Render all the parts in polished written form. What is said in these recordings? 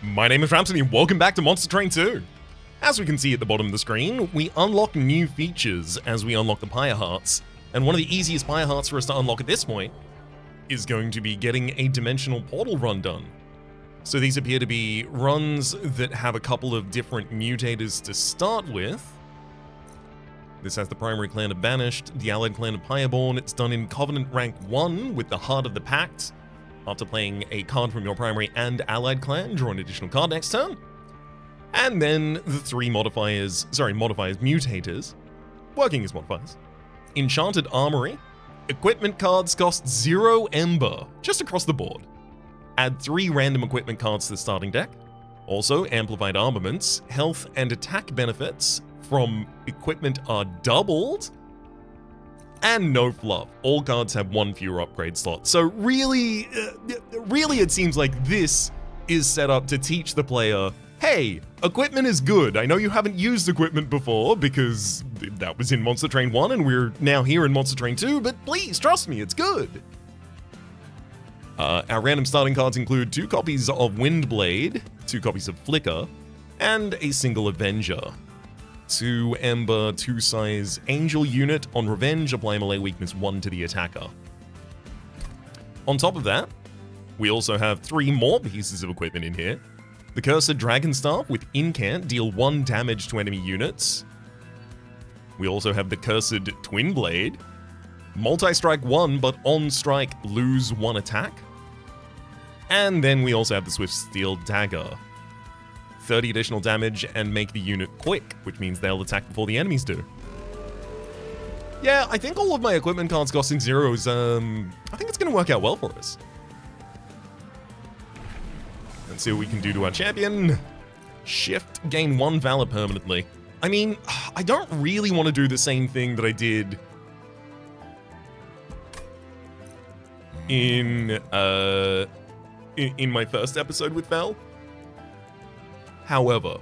My name is Rhapsody and welcome back to Monster Train 2. As we can see at the bottom of the screen, we unlock new features as we unlock the Pyre Hearts, and one of the easiest Pyre Hearts for us to unlock at this point is going to be getting a dimensional portal run done. So these appear to be runs that have a couple of different mutators to start with. This has the primary clan of Banished, the allied clan of Pyreborn. It's done in Covenant rank 1 with the Heart of the Pact. After playing a card from your primary and allied clan, draw an additional card next turn. And then the three mutators, working as modifiers. Enchanted Armory. Equipment cards cost 0 Ember, just across the board. Add 3 random equipment cards to the starting deck. Also, Amplified Armaments. Health and attack benefits from equipment are doubled. And no fluff. All cards have 1 fewer upgrade slot. So really it seems like this is set up to teach the player, hey, equipment is good. I know you haven't used equipment before because that was in Monster Train 1 and we're now here in Monster Train 2, but please, trust me, it's good. Our random starting cards include 2 copies of Windblade, 2 copies of Flicker, and a single Avenger. 2 Ember, 2 size Angel unit. On Revenge, apply melee weakness 1 to the attacker. On top of that, we also have 3 more pieces of equipment in here. The Cursed Dragon Staff with Incant, deal 1 damage to enemy units. We also have the Cursed Twin Blade. Multi-strike 1, but on strike, lose 1 attack. And then we also have the Swift Steel Dagger. 30 additional damage and make the unit quick, which means they'll attack before the enemies do. Yeah, I think all of my equipment cards costing 0s, I think it's going to work out well for us. Let's see what we can do to our champion. Shift, gain 1 Valor permanently. I mean, I don't really want to do the same thing that I did in my first episode with Vel. However,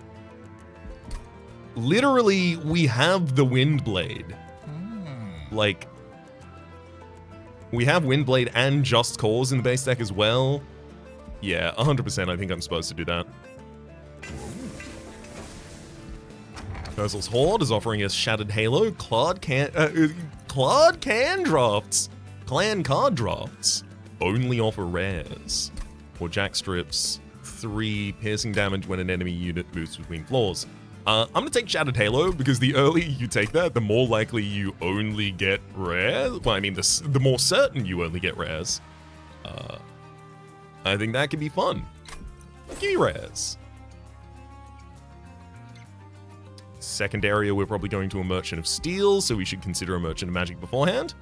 literally, we have the Windblade. Like, we have Windblade and Just Cause in the base deck as well. Yeah, 100% I think I'm supposed to do that. Urzel's Horde is offering us Shattered Halo, Clan card drafts. Only offer rares. Or Jack Strips. 3 piercing damage when an enemy unit moves between floors. I'm gonna take Shattered Halo because the earlier you take that, the more likely you only get rares. Well, I mean, the more certain you only get rares. I think that could be fun. Key rares. Second area, we're probably going to a Merchant of Steel, so we should consider a Merchant of Magic beforehand.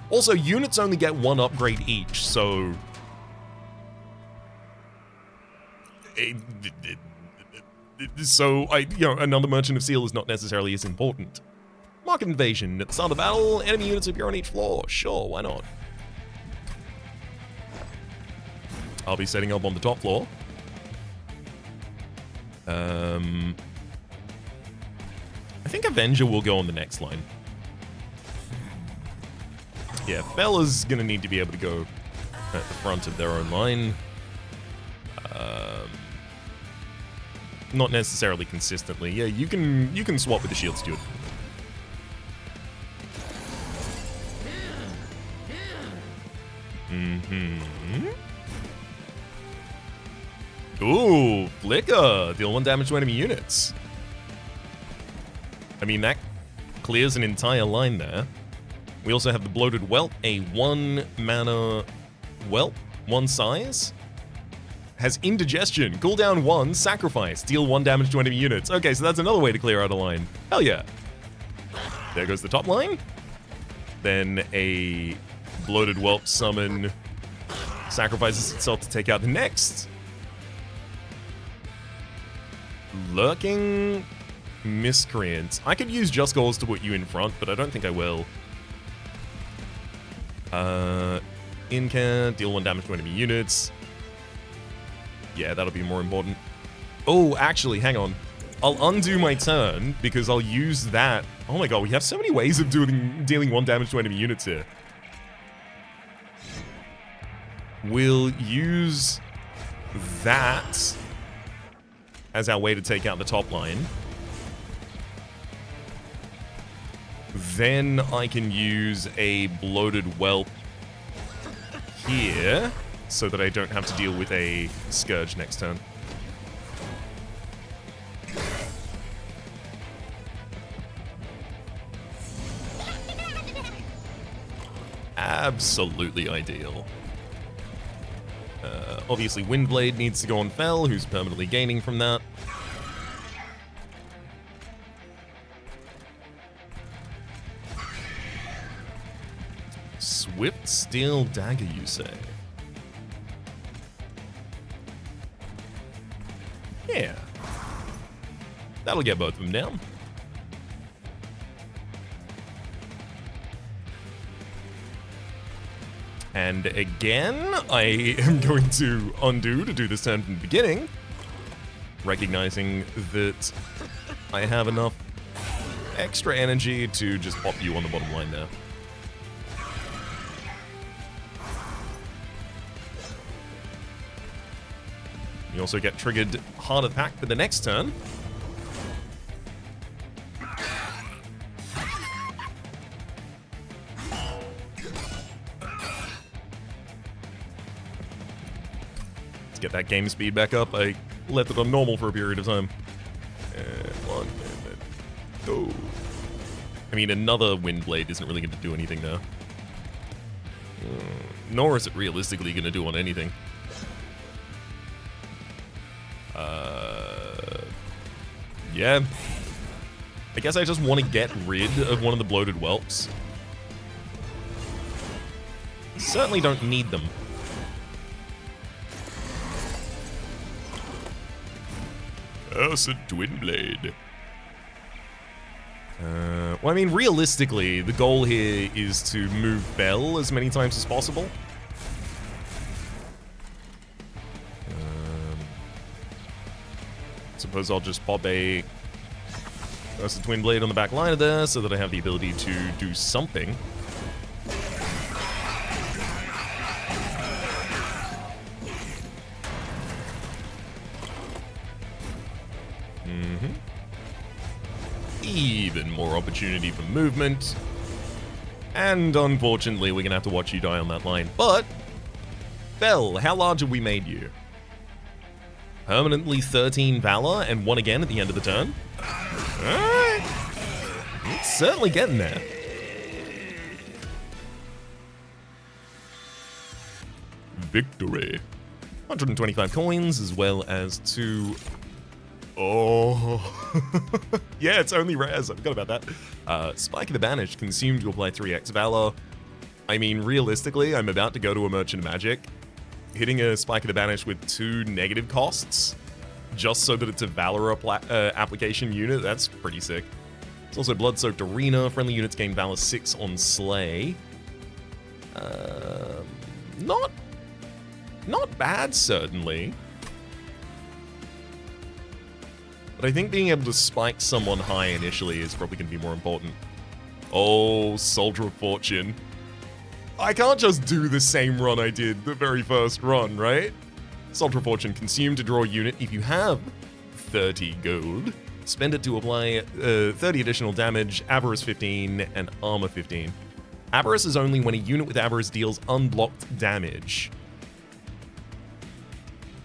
Also, units only get 1 upgrade each, so another Merchant of Steel is not necessarily as important. Market Invasion. At the start of battle, enemy units appear on each floor. Sure, why not? I'll be setting up on the top floor. I think Avenger will go on the next line. Yeah, Bella's gonna need to be able to go at the front of their own line. Not necessarily consistently. Yeah, you can swap with the Shield Steward. Ooh, Flicker. Deal 1 damage to enemy units. I mean, that clears an entire line there. We also have the Bloated Whelp, a 1 mana whelp, 1 size. Has Indigestion, cooldown 1, sacrifice, deal 1 damage to enemy units. Okay, so that's another way to clear out a line. Hell yeah. There goes the top line. Then a Bloated Whelp summon sacrifices itself to take out the next. Lurking Miscreant. I could use Just Cause to put you in front, but I don't think I will. Incant, deal 1 damage to enemy units. Yeah, that'll be more important. Oh, actually, hang on. I'll undo my turn because I'll use that. Oh my god, we have so many ways of dealing 1 damage to enemy units here. We'll use that as our way to take out the top line. Then I can use a bloated whelp here so that I don't have to deal with a scourge next turn. Absolutely ideal. Obviously, Windblade needs to go on Fel, who's permanently gaining from that. Swift Steel Dagger, you say? Yeah. That'll get both of them down. And again, I am going to undo to do this turn from the beginning, recognizing that I have enough extra energy to just pop you on the bottom line there. You also get triggered Heart Attack for the next turn. Let's get that game speed back up. I left it on normal for a period of time. And 1 minute. Oh. I mean, another Windblade isn't really going to do anything now. Nor is it realistically going to do on anything. Yeah. I guess I just want to get rid of one of the bloated whelps. Certainly don't need them. Acid Twinblade. Well, I mean, realistically, the goal here is to move Bell as many times as possible. Suppose I'll just pop a Acid Twinblade on the back line of there so that I have the ability to do something. Even more opportunity for movement. And unfortunately, we're going to have to watch you die on that line. But, Bell, how large have we made you? Permanently 13 Valor and 1 again at the end of the turn. Alright. It's certainly getting there. Victory. 125 coins as well as 2... Oh. Yeah, it's only rares. I forgot about that. Spike of the Banished, consumed to apply 3x Valor. I mean, realistically, I'm about to go to a Merchant of Magic. Hitting a Spike of the Banished with 2 negative costs, just so that it's a Valor application unit, that's pretty sick. It's also Blood-Soaked Arena. Friendly units gain Valor 6 on Slay. Not bad, certainly. But I think being able to spike someone high initially is probably going to be more important. Oh, Soldier of Fortune. I can't just do the same run I did the very first run, right? Soldier of Fortune, consume to draw a unit if you have 30 gold. Spend it to apply 30 additional damage, Avarice 15, and Armor 15. Avarice is only when a unit with Avarice deals unblocked damage.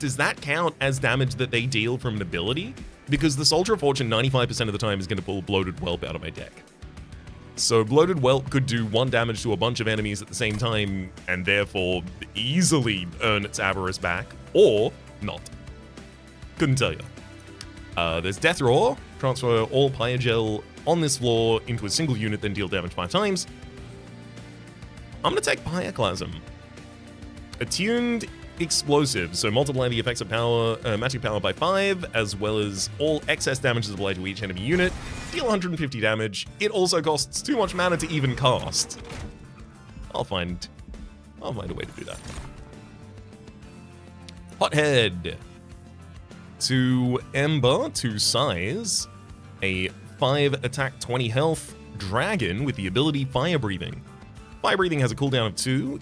Does that count as damage that they deal from an ability? Because the Soldier of Fortune 95% of the time is going to pull Bloated Whelp out of my deck. So Bloated Whelp could do 1 damage to a bunch of enemies at the same time, and therefore easily earn its Avarice back, or not. Couldn't tell you. There's Death Roar. Transfer all Pyogel on this floor into a single unit, then deal damage 5 times. I'm going to take Pyroclasm. Attuned Explosive, so multiply the effects of power, magic power by 5, as well as all excess damages applied to each enemy unit. Deal 150 damage. It also costs too much mana to even cast. I'll find a way to do that. Hothead. To Ember, to Size, a 5 attack, 20 health dragon with the ability Fire Breathing. Fire Breathing has a cooldown of 2.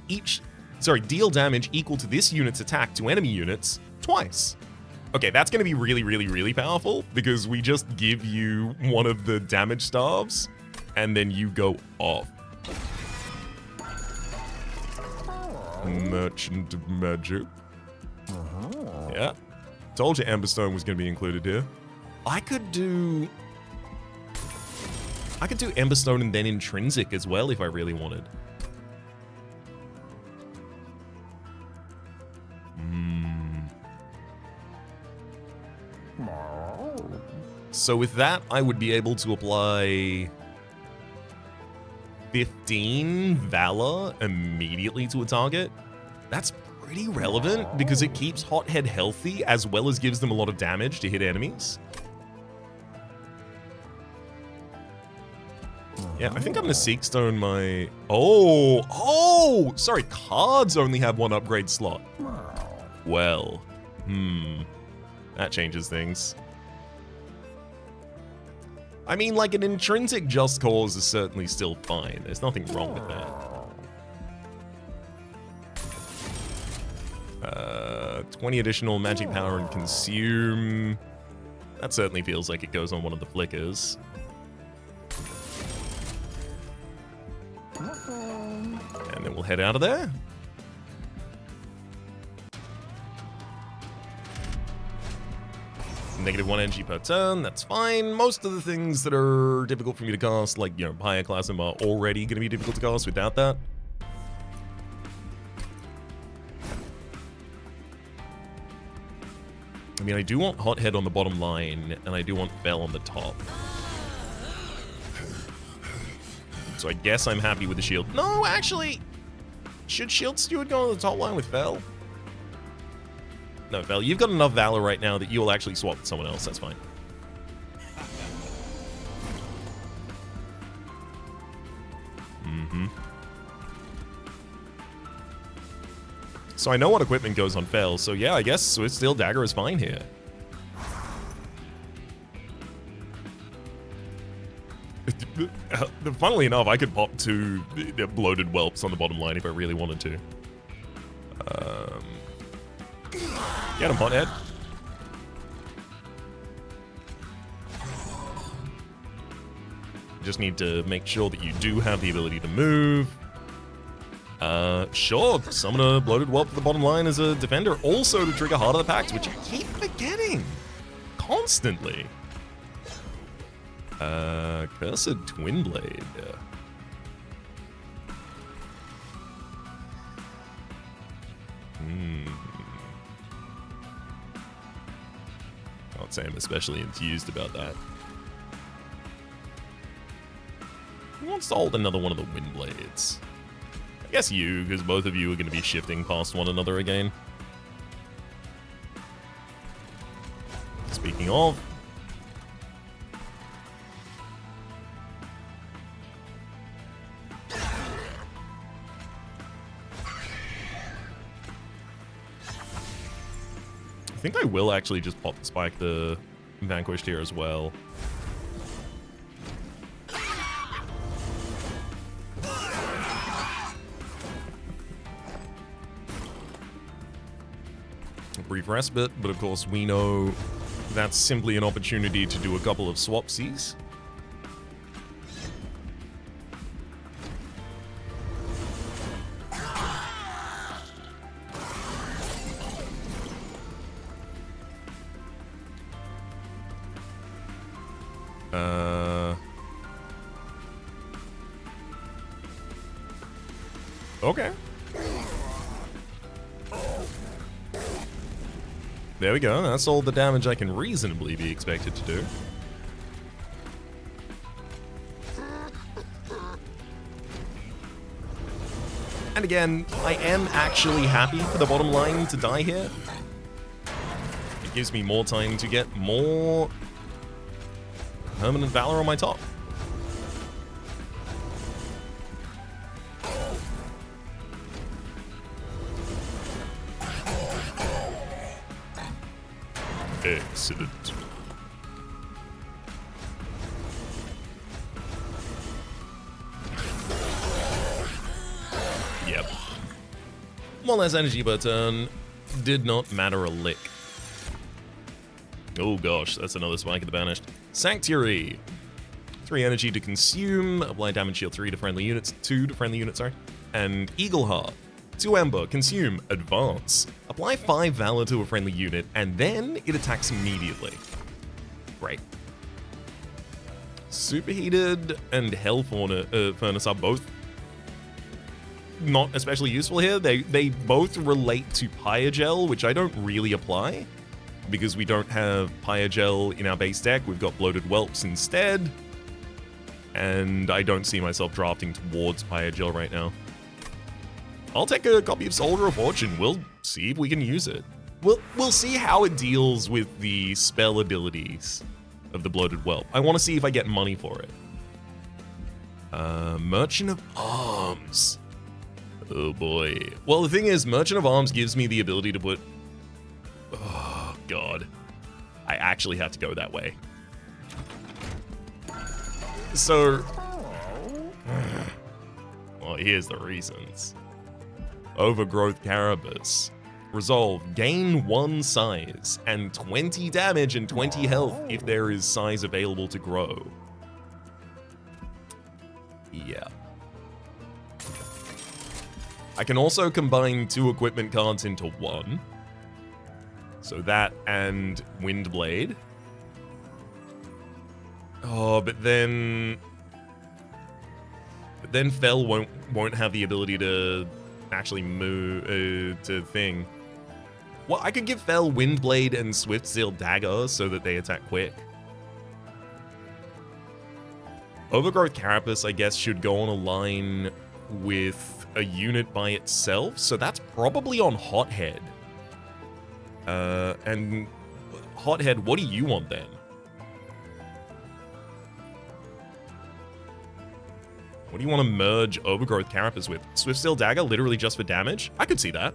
Deal damage equal to this unit's attack to enemy units twice. Okay, that's going to be really, really, really powerful because we just give you one of the damage staves and then you go off. Merchant of Magic. Yeah. Told you Emberstone was going to be included here. I could do Emberstone and then Intrinsic as well if I really wanted. So with that, I would be able to apply 15 Valor immediately to a target. That's pretty relevant because it keeps Hothead healthy as well as gives them a lot of damage to hit enemies. Yeah, I think I'm gonna Seek Stone my... Oh! Sorry, cards only have one upgrade slot. Well, that changes things. I mean, like, an Intrinsic Just Cause is certainly still fine. There's nothing wrong with that. 20 additional magic power and consume. That certainly feels like it goes on one of the flickers. And then we'll head out of there. -1 energy per turn, that's fine. Most of the things that are difficult for me to cast, like, you know, Pyroclasm, are already going to be difficult to cast without that. I mean, I do want Hothead on the bottom line, and I do want Fel on the top. So I guess I'm happy with the shield. No, actually, should Shield Steward go on the top line with Fel? No, Fel, you've got enough Valor right now that you will actually swap with someone else. That's fine. So I know what equipment goes on Fel, so yeah, I guess Swift Steel Dagger is fine here. Funnily enough, I could pop 2 bloated whelps on the bottom line if I really wanted to. Get him, Hothead. Just need to make sure that you do have the ability to move. Sure, summon a bloated whelp to the bottom line as a defender, also to trigger Heart of the Pact, which I keep forgetting constantly. Cursed Twin Blade. I'd say I'm especially enthused about that. Who wants to hold another one of the Wind Blades? I guess you, because both of you are going to be shifting past one another again. Speaking of... I think I will actually just pop the Spike the Vanquished here as well. A brief respite, but of course we know that's simply an opportunity to do a couple of swapsies. Okay. There we go. That's all the damage I can reasonably be expected to do. And again, I am actually happy for the bottom line to die here. It gives me more time to get more permanent Valor on my top. Excellent. Yep. One less energy per turn did not matter a lick. Oh gosh, that's another spike of the banished. Sanctuary. 3 energy to consume, apply damage shield 2 to friendly units, sorry. And Eagle Heart. 2 Ember, consume, advance. Apply 5 Valor to a friendly unit, and then it attacks immediately. Great. Superheated and Hell Furnace are both not especially useful here. They both relate to Pyogel, which I don't really apply, because we don't have Pyogel in our base deck. We've got Bloated Whelps instead, and I don't see myself drafting towards Pyogel right now. I'll take a copy of Soldier of Fortune. We'll see if we can use it. We'll see how it deals with the spell abilities of the Bloated Whelp. I want to see if I get money for it. Merchant of Arms. Oh boy. Well, the thing is, Merchant of Arms gives me the ability to put... Oh, God. I actually have to go that way. So... Well, here's the reasons. Overgrowth Carapace. Resolve, gain 1 size and 20 damage and 20 health if there is size available to grow. Yeah. I can also combine 2 equipment cards into 1. So that and Windblade. Oh, but then Fel won't have the ability to actually move to thing. Well, I could give Fel Windblade and Swift Steel Dagger so that they attack quick. Overgrowth Carapace, I guess, should go on a line with a unit by itself, so that's probably on Hothead. And Hothead, what do you want then? What do you want to merge Overgrowth Carapace with? Swift Steel Dagger, literally just for damage? I could see that.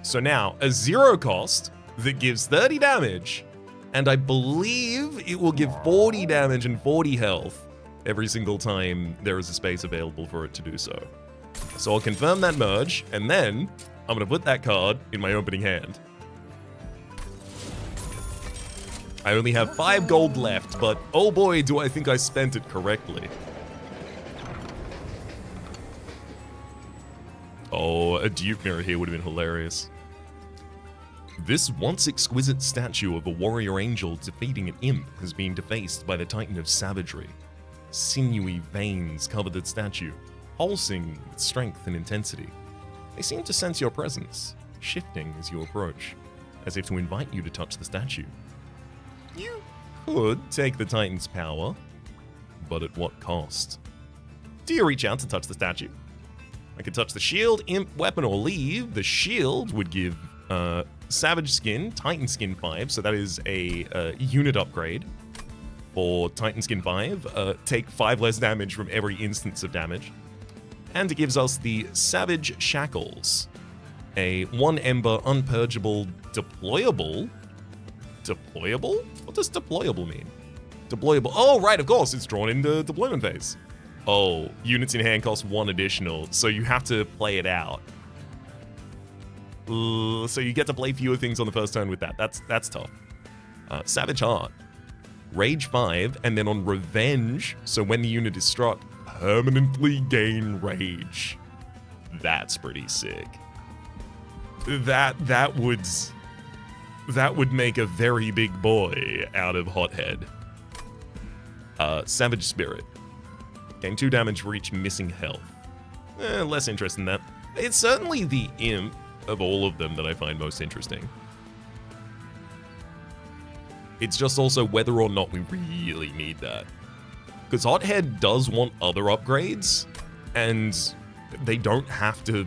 So now, a 0 cost that gives 30 damage, and I believe it will give 40 damage and 40 health every single time there is a space available for it to do so. So I'll confirm that merge, and then I'm going to put that card in my opening hand. I only have 5 gold left, but oh boy, do I think I spent it correctly. Oh, a dupe mirror here would have been hilarious. This once exquisite statue of a warrior angel defeating an imp has been defaced by the Titan of Savagery. Sinewy veins cover the statue, pulsing with strength and intensity. They seem to sense your presence, shifting as you approach, as if to invite you to touch the statue. You could take the Titan's power, but at what cost? Do you reach out to touch the statue? I could touch the shield, imp, weapon, or leave. The shield would give Savage Skin, Titan Skin 5, so that is a unit upgrade for Titan Skin 5. Take 5 less damage from every instance of damage. And it gives us the Savage Shackles, a 1 Ember Unpurgeable Deployable. Deployable? What does deployable mean? Deployable. Oh, right, of course, it's drawn in the deployment phase. Oh, units in hand cost 1 additional, so you have to play it out. So you get to play fewer things on the first turn with that. That's tough. Savage Heart. Rage 5, and then on Revenge, so when the unit is struck, permanently gain Rage. That's pretty sick. That would make a very big boy out of Hothead. Savage Spirit. Gain 2 damage for each missing health. Less interest in that. It's certainly the imp of all of them that I find most interesting. It's just also whether or not we really need that. Because Hothead does want other upgrades, and they don't have to...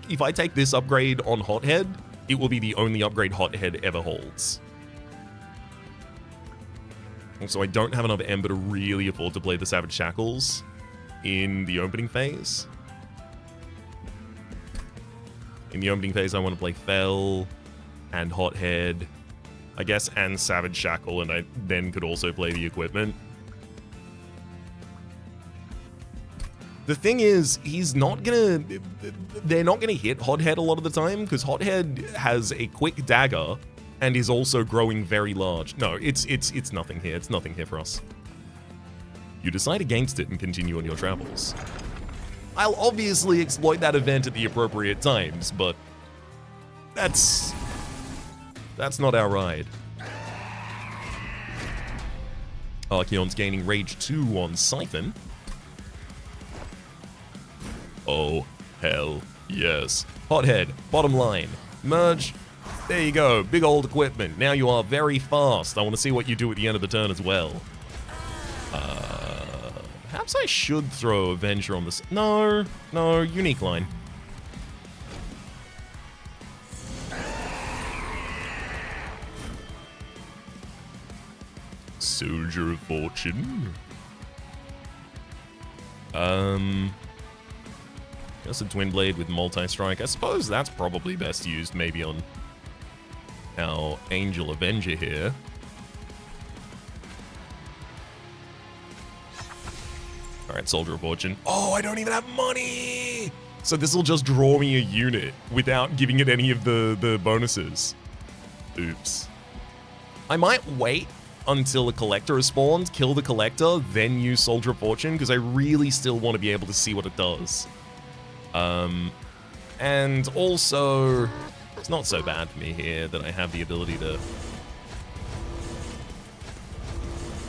If I take this upgrade on Hothead, it will be the only upgrade Hothead ever holds. So I don't have enough Ember to really afford to play the Savage Shackles in the opening phase. In the opening phase, I want to play Fel and Hothead, I guess, and Savage Shackle, and I then could also play the equipment. The thing is, they're not gonna hit Hothead a lot of the time, because Hothead has a quick dagger and is also growing very large. No, it's nothing here. It's nothing here for us. You decide against it and continue on your travels. I'll obviously exploit that event at the appropriate times, but that's not our ride. Archeon's gaining Rage 2 on Siphon. Oh, hell yes. Hothead, bottom line. Merge. There you go, big old equipment. Now you are very fast. I want to see what you do at the end of the turn as well. Perhaps I should throw Avenger on this. No, unique line. Soldier of Fortune. Just a Twin Blade with multi-strike. I suppose that's probably best used maybe on our Angel Avenger here. Alright, Soldier of Fortune. Oh, I don't even have money! So this will just draw me a unit without giving it any of the bonuses. Oops. I might wait until a Collector is spawned, kill the Collector, then use Soldier of Fortune, because I really still want to be able to see what it does. And also, it's not so bad for me here that I have the ability to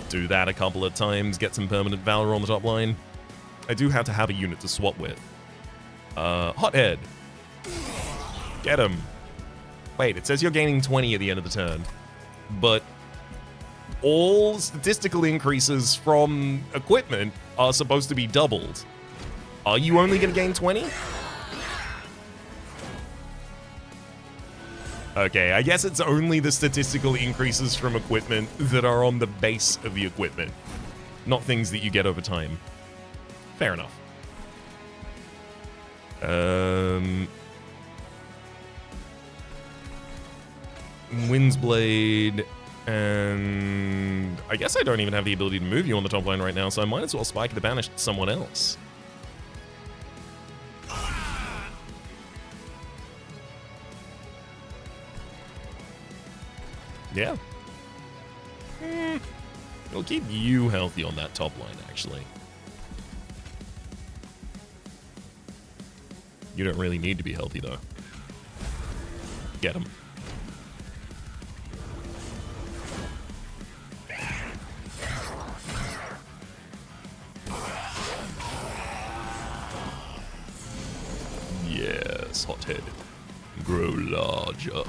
do that a couple of times, get some permanent Valor on the top line. I do have to have a unit to swap with. Hothead. Get him. Wait, it says you're gaining 20 at the end of the turn, but all statistical increases from equipment are supposed to be doubled. Are you only going to gain 20? Okay, I guess it's only the statistical increases from equipment that are on the base of the equipment, not things that you get over time. Fair enough. Wind's Blade, and I guess I don't even have the ability to move you on the top line right now, so I might as well spike the Banish to someone else. Yeah. It'll keep you healthy on that top line, actually. You don't really need to be healthy, though. Get him. Yes, Hothead. Grow larger.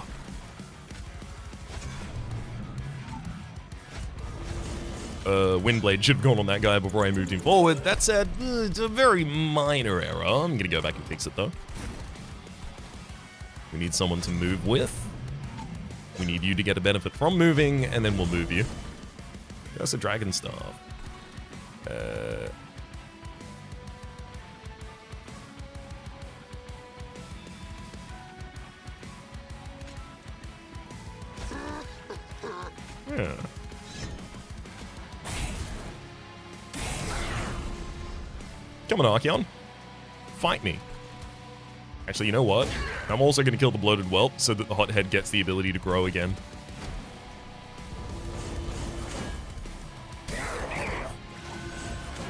Windblade should have gone on that guy before I moved him forward. That said, it's a very minor error. I'm gonna go back and fix it, though. We need someone to move with. We need you to get a benefit from moving, and then we'll move you. That's a Dragon Staff. Yeah. Come on, Archeon. Fight me. Actually, you know what? I'm also going to kill the Bloated Whelp so that the Hothead gets the ability to grow again.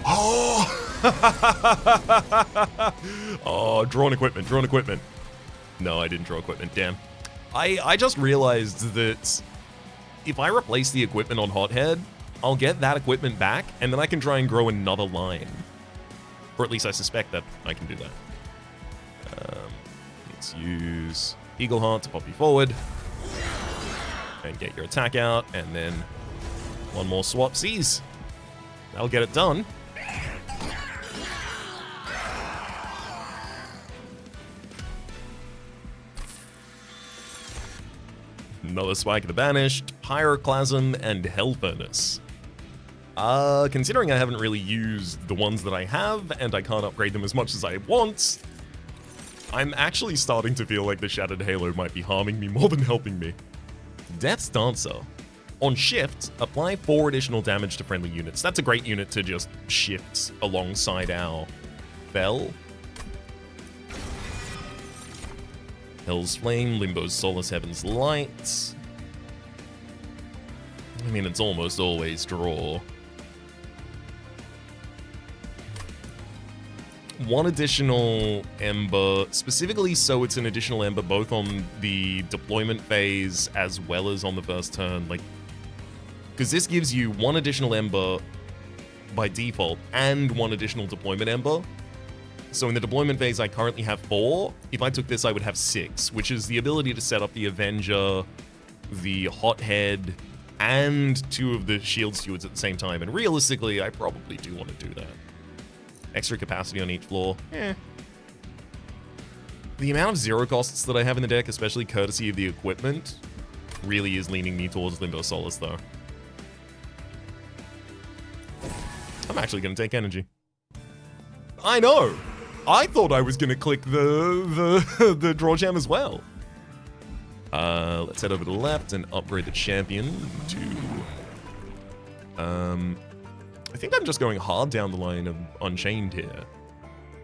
Oh! Oh, drawn equipment, drawn equipment. No, I didn't draw equipment, damn. I just realized that if I replace the equipment on Hothead, I'll get that equipment back, and then I can try and grow another line. Or at least I suspect that I can do that. Let's use Eagle Heart to pop you forward. And get your attack out, and then one more swap Cs. That'll get it done. Another Spike of the Banished, Pyroclasm, and Hell Furnace. Considering I haven't really used the ones that I have, and I can't upgrade them as much as I want, I'm actually starting to feel like the Shattered Halo might be harming me more than helping me. Death's Dancer. On shift, apply 4 additional damage to friendly units. That's a great unit to just shift alongside our Fell. Hell's Flame, Limbo's Solace, Heaven's Light. I mean, it's almost always draw. One additional Ember, specifically so it's an additional Ember both on the deployment phase as well as on the first turn. Like, because this gives you one additional Ember by default and one additional deployment Ember. So in the deployment phase, I currently have 4. If I took this, I would have 6, which is the ability to set up the Avenger, the Hothead, and 2 of the Shield Stewards at the same time. And realistically, I probably do want to do that. Extra capacity on each floor. The amount of 0 costs that I have in the deck, especially courtesy of the equipment, really is leaning me towards Limbo Solace, though. I'm actually going to take energy. I know! I thought I was going to click the draw gem as well. Let's head over to the left and upgrade the champion to... I think I'm just going hard down the line of Unchained here.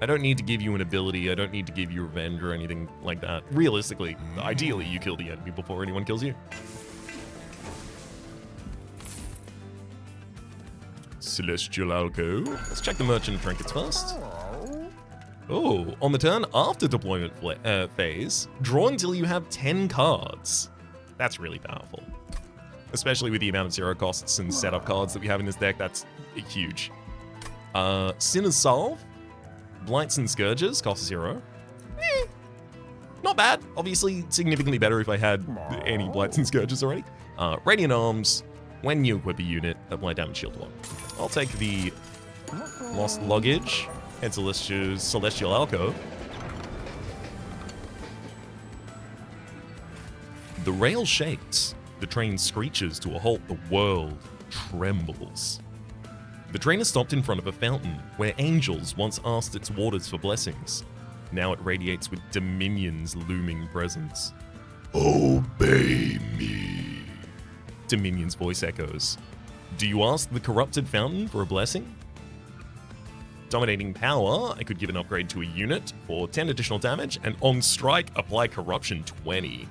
I don't need to give you an ability, I don't need to give you revenge or anything like that. Realistically, ideally, you kill the enemy before anyone kills you. Celestial Alco. Let's check the Merchant Trinkets first. Oh, on the turn after deployment phase, draw until you have 10 cards. That's really powerful. Especially with the amount of 0 costs and setup cards that we have in this deck, that's huge. Sinner's Salve, Blights and Scourges, cost 0. Not bad. Obviously, significantly better if I had any Blights and Scourges already. Radiant Arms, when you equip a unit, apply damage shield 1. I'll take the Lost Luggage and Celestial Alco. The rail shakes. The train screeches to a halt. The world trembles. The train has stopped in front of a fountain where angels once asked its waters for blessings. Now it radiates with Dominion's looming presence. Obey me. Dominion's voice echoes. Do you ask the corrupted fountain for a blessing? Dominating power, I could give an upgrade to a unit for 10 additional damage, and on strike, apply corruption 20.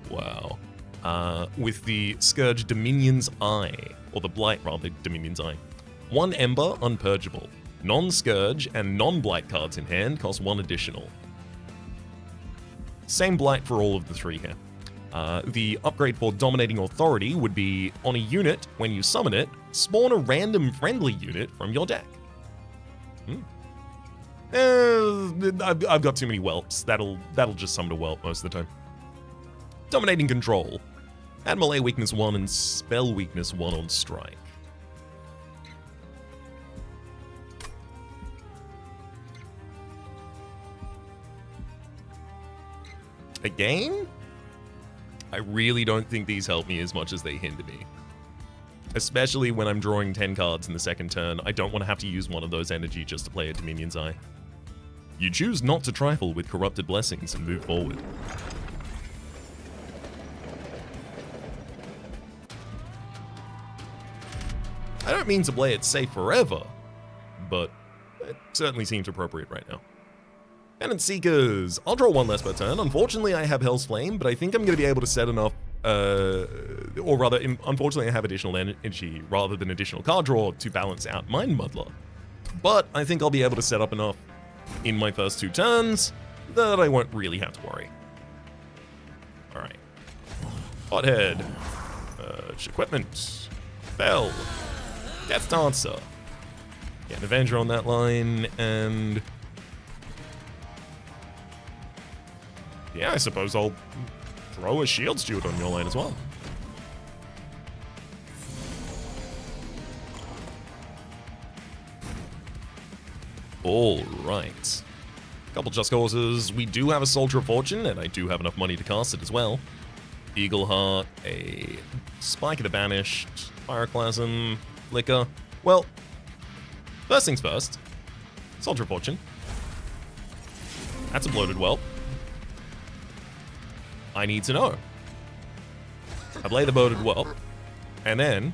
Wow. With the Scourge Dominion's Eye, or the Blight rather, Dominion's Eye. 1 Ember, Unpurgeable. Non-Scourge and non-Blight cards in hand cost 1 additional. Same Blight for all of the 3 here. The upgrade for Dominating Authority would be, on a unit, when you summon it, spawn a random friendly unit from your deck. I've got too many whelps. That'll just summon a whelp most of the time. Dominating Control. Add Melee Weakness 1 and Spell Weakness 1 on strike. Again? I really don't think these help me as much as they hinder me. Especially when I'm drawing 10 cards in the second turn, I don't want to have to use one of those energy just to play a Dominion's Eye. You choose not to trifle with corrupted blessings and move forward. I don't mean to play it safe forever, but it certainly seems appropriate right now. Penance Seekers. I'll draw 1 less per turn. Unfortunately, I have Hell's Flame, but I think I'm going to be able to set enough, or rather, unfortunately, I have additional energy rather than additional card draw to balance out Mind Muddler. But I think I'll be able to set up enough in my first 2 turns that I won't really have to worry. Alright. Hothead. Equipment. Fell. Death Dancer. Get an Avenger on that line, and... yeah, I suppose I'll throw a Shield Steward on your line as well. Alright. Couple Just Causes. We do have a Soldier of Fortune, and I do have enough money to cast it as well. Eagle Heart, a Spike of the Banished, Pyroclasm, Flicker. Well, first things first. Soldier of Fortune. That's a bloated whelp. I need to know. I play the bloated whelp, and then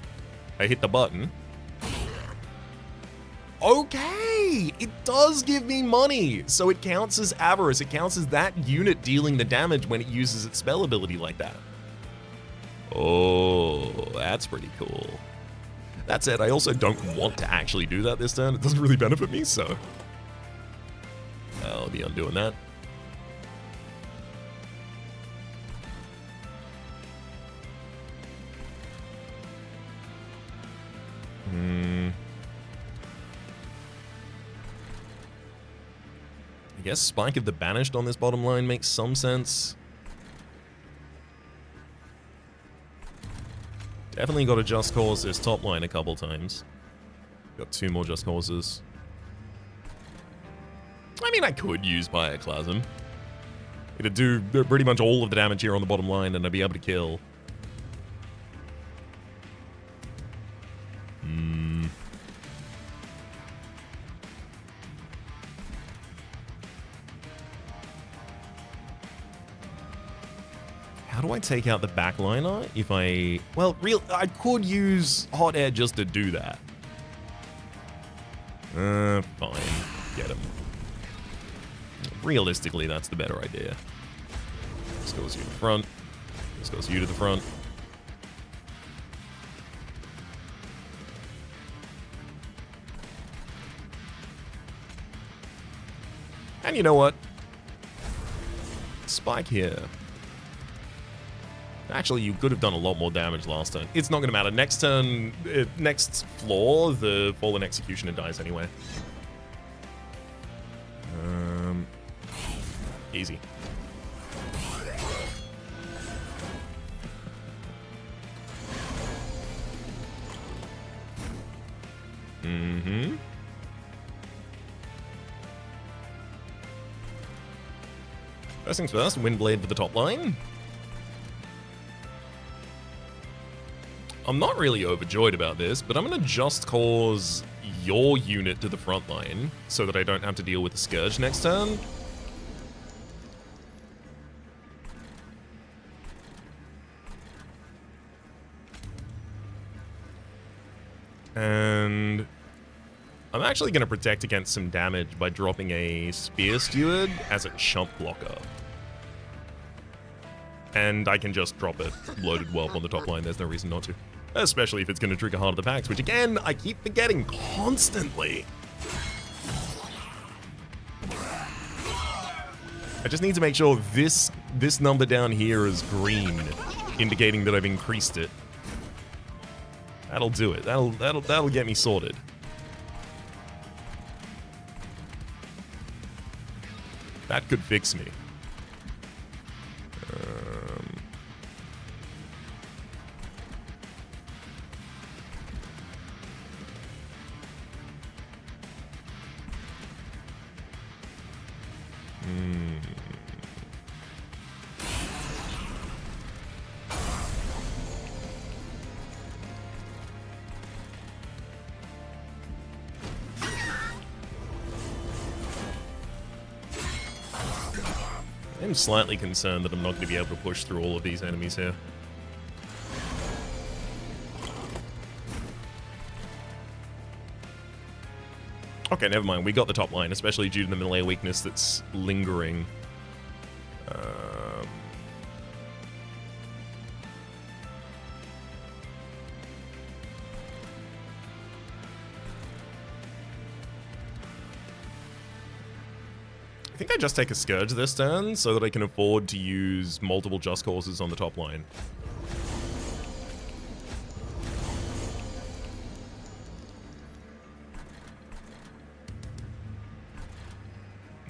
I hit the button, Okay, it does give me money. So it counts as avarice. It counts as that unit dealing the damage when it uses its spell ability like that. Oh, that's pretty cool. That said, I also don't want to actually do that this turn. It doesn't really benefit me, so I'll be undoing that. I guess Spike of the Banished on this bottom line makes some sense. Definitely got to Just Cause this top line a couple times. Got 2 more Just Causes. I mean, I could use Pyroclasm. It'd do pretty much all of the damage here on the bottom line, and I'd be able to kill. How do I take out the backliner if I... Well, I could use Hot Air just to do that. Fine. Get him. Realistically, that's the better idea. This goes you to the front. This goes you to the front. And you know what? Spike here. Actually, you could have done a lot more damage last turn. It's not going to matter. Next turn, next floor, the Fallen Executioner dies anyway. Easy. First things first, Windblade for the top line. I'm not really overjoyed about this, but I'm going to Just Cause your unit to the front line so that I don't have to deal with the Scourge next turn. And I'm actually going to protect against some damage by dropping a Spear Steward as a chump blocker. And I can just drop it loaded Whelp on the top line. There's no reason not to. Especially if it's going to trigger Heart of the Packs, which again, I keep forgetting constantly. I just need to make sure this number down here is green, indicating that I've increased it. That'll do it. That'll get me sorted. That could fix me. I'm slightly concerned that I'm not going to be able to push through all of these enemies here. Okay, never mind. We got the top line, especially due to the melee weakness that's lingering. I think I just take a Scourge this turn so that I can afford to use multiple Just Causes on the top line.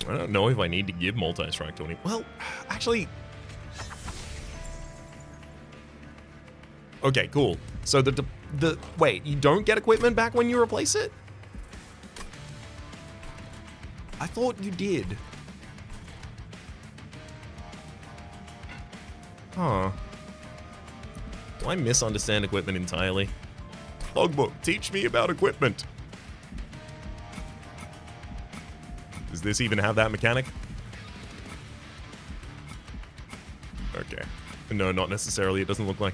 I don't know if I need to give multi-strike to any... Well, actually... Okay, cool. So wait, you don't get equipment back when you replace it? I thought you did. Huh. Do I misunderstand equipment entirely? Logbook, teach me about equipment. Does this even have that mechanic? Okay. No, not necessarily. It doesn't look like.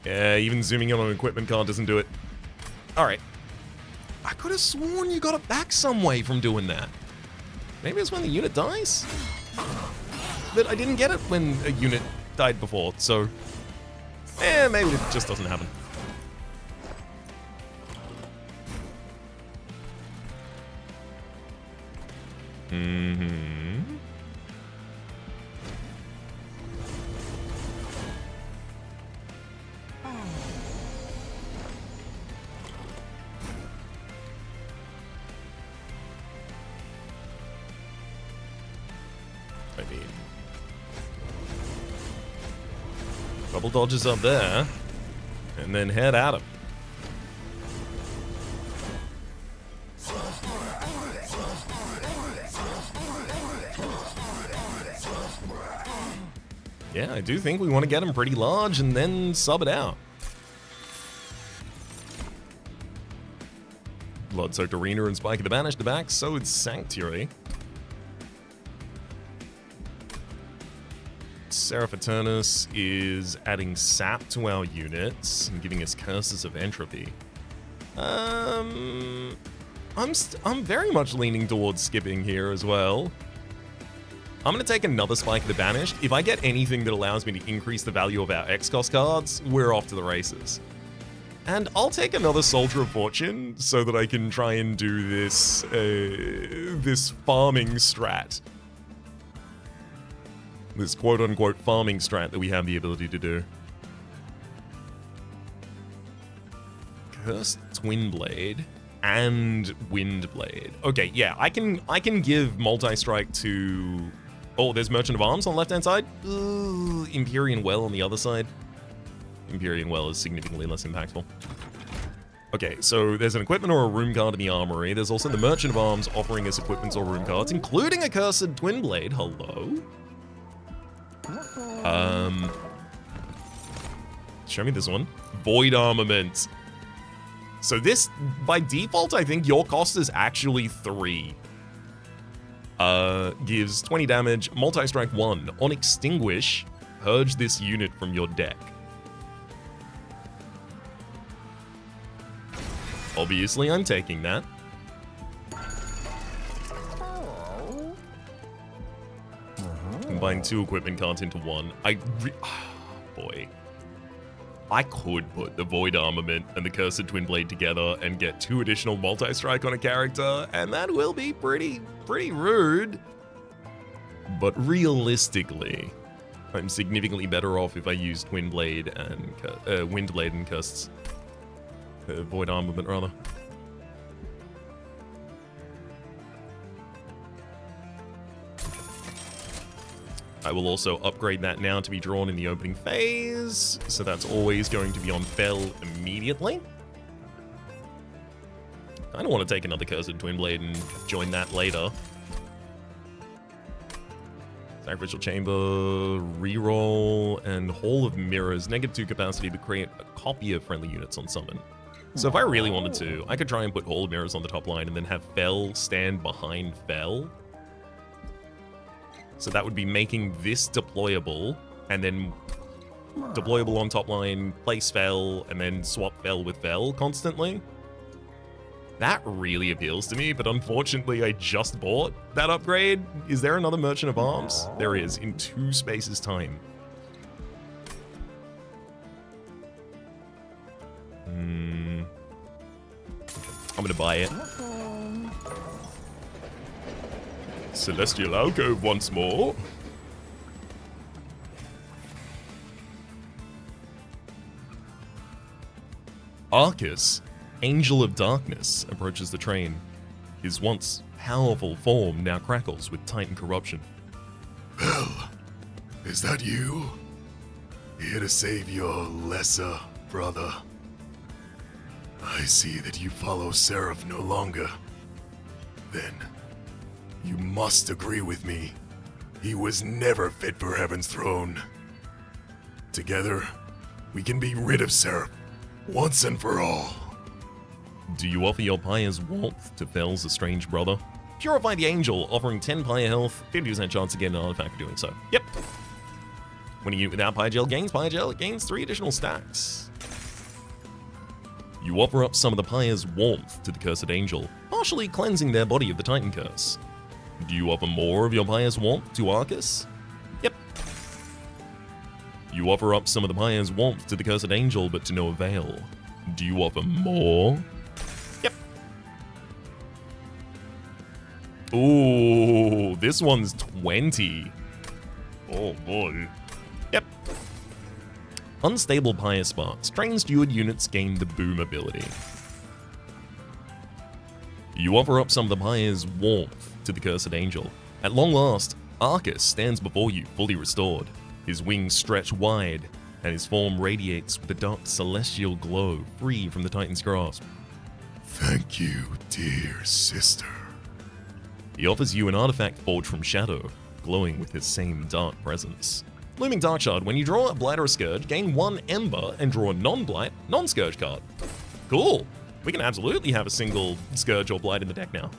Yeah, even zooming in on an equipment card doesn't do it. Alright. I could have sworn you got it back some way from doing that. Maybe it's when the unit dies? But I didn't get it when a unit died before, so... maybe it just doesn't happen. I mean... Couple dodges up there, and then head at him. Yeah, I do think we want to get him pretty large and then sub it out. Blood-soaked Arena and Spike of the Banished the back, so it's Sanctuary. Seraph Eternus is adding sap to our units and giving us Curses of Entropy. I'm very much leaning towards skipping here as well. I'm going to take another Spike of the Banished. If I get anything that allows me to increase the value of our X-Cost cards, we're off to the races. And I'll take another Soldier of Fortune so that I can try and do this, this farming strat. This quote-unquote farming strat that we have the ability to do. Cursed Twin Blade and Wind Blade. Okay, yeah, I can give multi-strike to... Oh, there's Merchant of Arms on the left-hand side. Empyrean Well on the other side. Empyrean Well is significantly less impactful. Okay, so there's an equipment or a room card in the armory. There's also the Merchant of Arms offering us equipments or room cards, including a Cursed Twin Blade. Hello? Show me this one. Void Armament. So this, by default, I think your cost is actually 3. Gives 20 damage, multi-strike 1. On Extinguish, purge this unit from your deck. Obviously, I'm taking that. Combine 2 equipment cards into 1. Boy. I could put the Void Armament and the Cursed Twin Blade together and get 2 additional multi-strike on a character, and that will be pretty rude. But realistically, I'm significantly better off if I use Twin Blade and Wind Blade and Cursed Void Armament, rather. I will also upgrade that now to be drawn in the opening phase, so that's always going to be on Fell immediately. I don't want to take another Cursed Twin Blade and join that later. Sacrificial Chamber, reroll, and Hall of Mirrors. -2 capacity to create a copy of friendly units on summon. So if I really wanted to, I could try and put Hall of Mirrors on the top line and then have Fell stand behind Fell. So that would be making this deployable, and then deployable on top line, place Fell, and then swap Fell with Fell constantly. That really appeals to me, but unfortunately I just bought that upgrade. Is there another Merchant of Arms? There is, in 2 spaces time. I'm gonna buy it. Celestial Alcove once more. Arcus, Angel of Darkness, approaches the train. His once powerful form now crackles with Titan corruption. Well, is that you? Here to save your lesser brother? I see that you follow Seraph no longer. Then, you must agree with me. He was never fit for Heaven's throne. Together, we can be rid of Seraph once and for all. Do you offer your Pyre's warmth to Fell's estranged brother? Purify the Angel, offering 10 Pyre health, 50% chance to get an artifact for doing so. Yep. When a unit without Pyogel it gains 3 additional stacks. You offer up some of the Pyre's warmth to the Cursed Angel, partially cleansing their body of the Titan Curse. Do you offer more of your Pyre's warmth to Arcus? Yep. You offer up some of the Pyre's warmth to the Cursed Angel, but to no avail. Do you offer more? Yep. Ooh, this one's 20. Oh boy. Yep. Unstable Pyre Sparks. Trained steward units gain the Boom ability. You offer up some of the Pyre's warmth to the Cursed Angel. At long last, Arcus stands before you fully restored. His wings stretch wide, and his form radiates with a dark celestial glow free from the Titan's grasp. Thank you, dear sister. He offers you an artifact forged from shadow, glowing with his same dark presence. Looming Darkshard, when you draw a Blight or a Scourge, gain 1 Ember and draw a non-Blight, non-Scourge card. Cool. We can absolutely have a single Scourge or Blight in the deck now.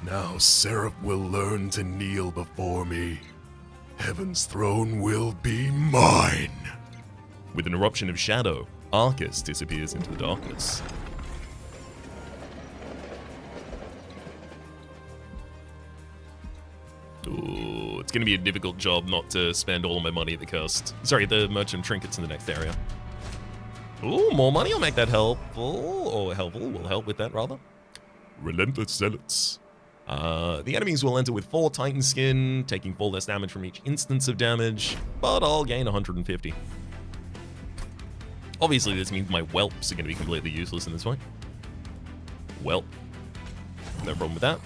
Now Seraph will learn to kneel before me. Heaven's throne will be mine. With an eruption of shadow, Arcus disappears into the darkness. Ooh, it's going to be a difficult job not to spend all of my money at the merchant trinkets in the next area. Ooh, more money will make that helpful, or helpful, will help with that rather. Relentless Zealots. The enemies will enter with 4 Titan Skin, taking 4 less damage from each instance of damage, but I'll gain 150. Obviously, this means my whelps are going to be completely useless in this fight. Whelp. No problem with that.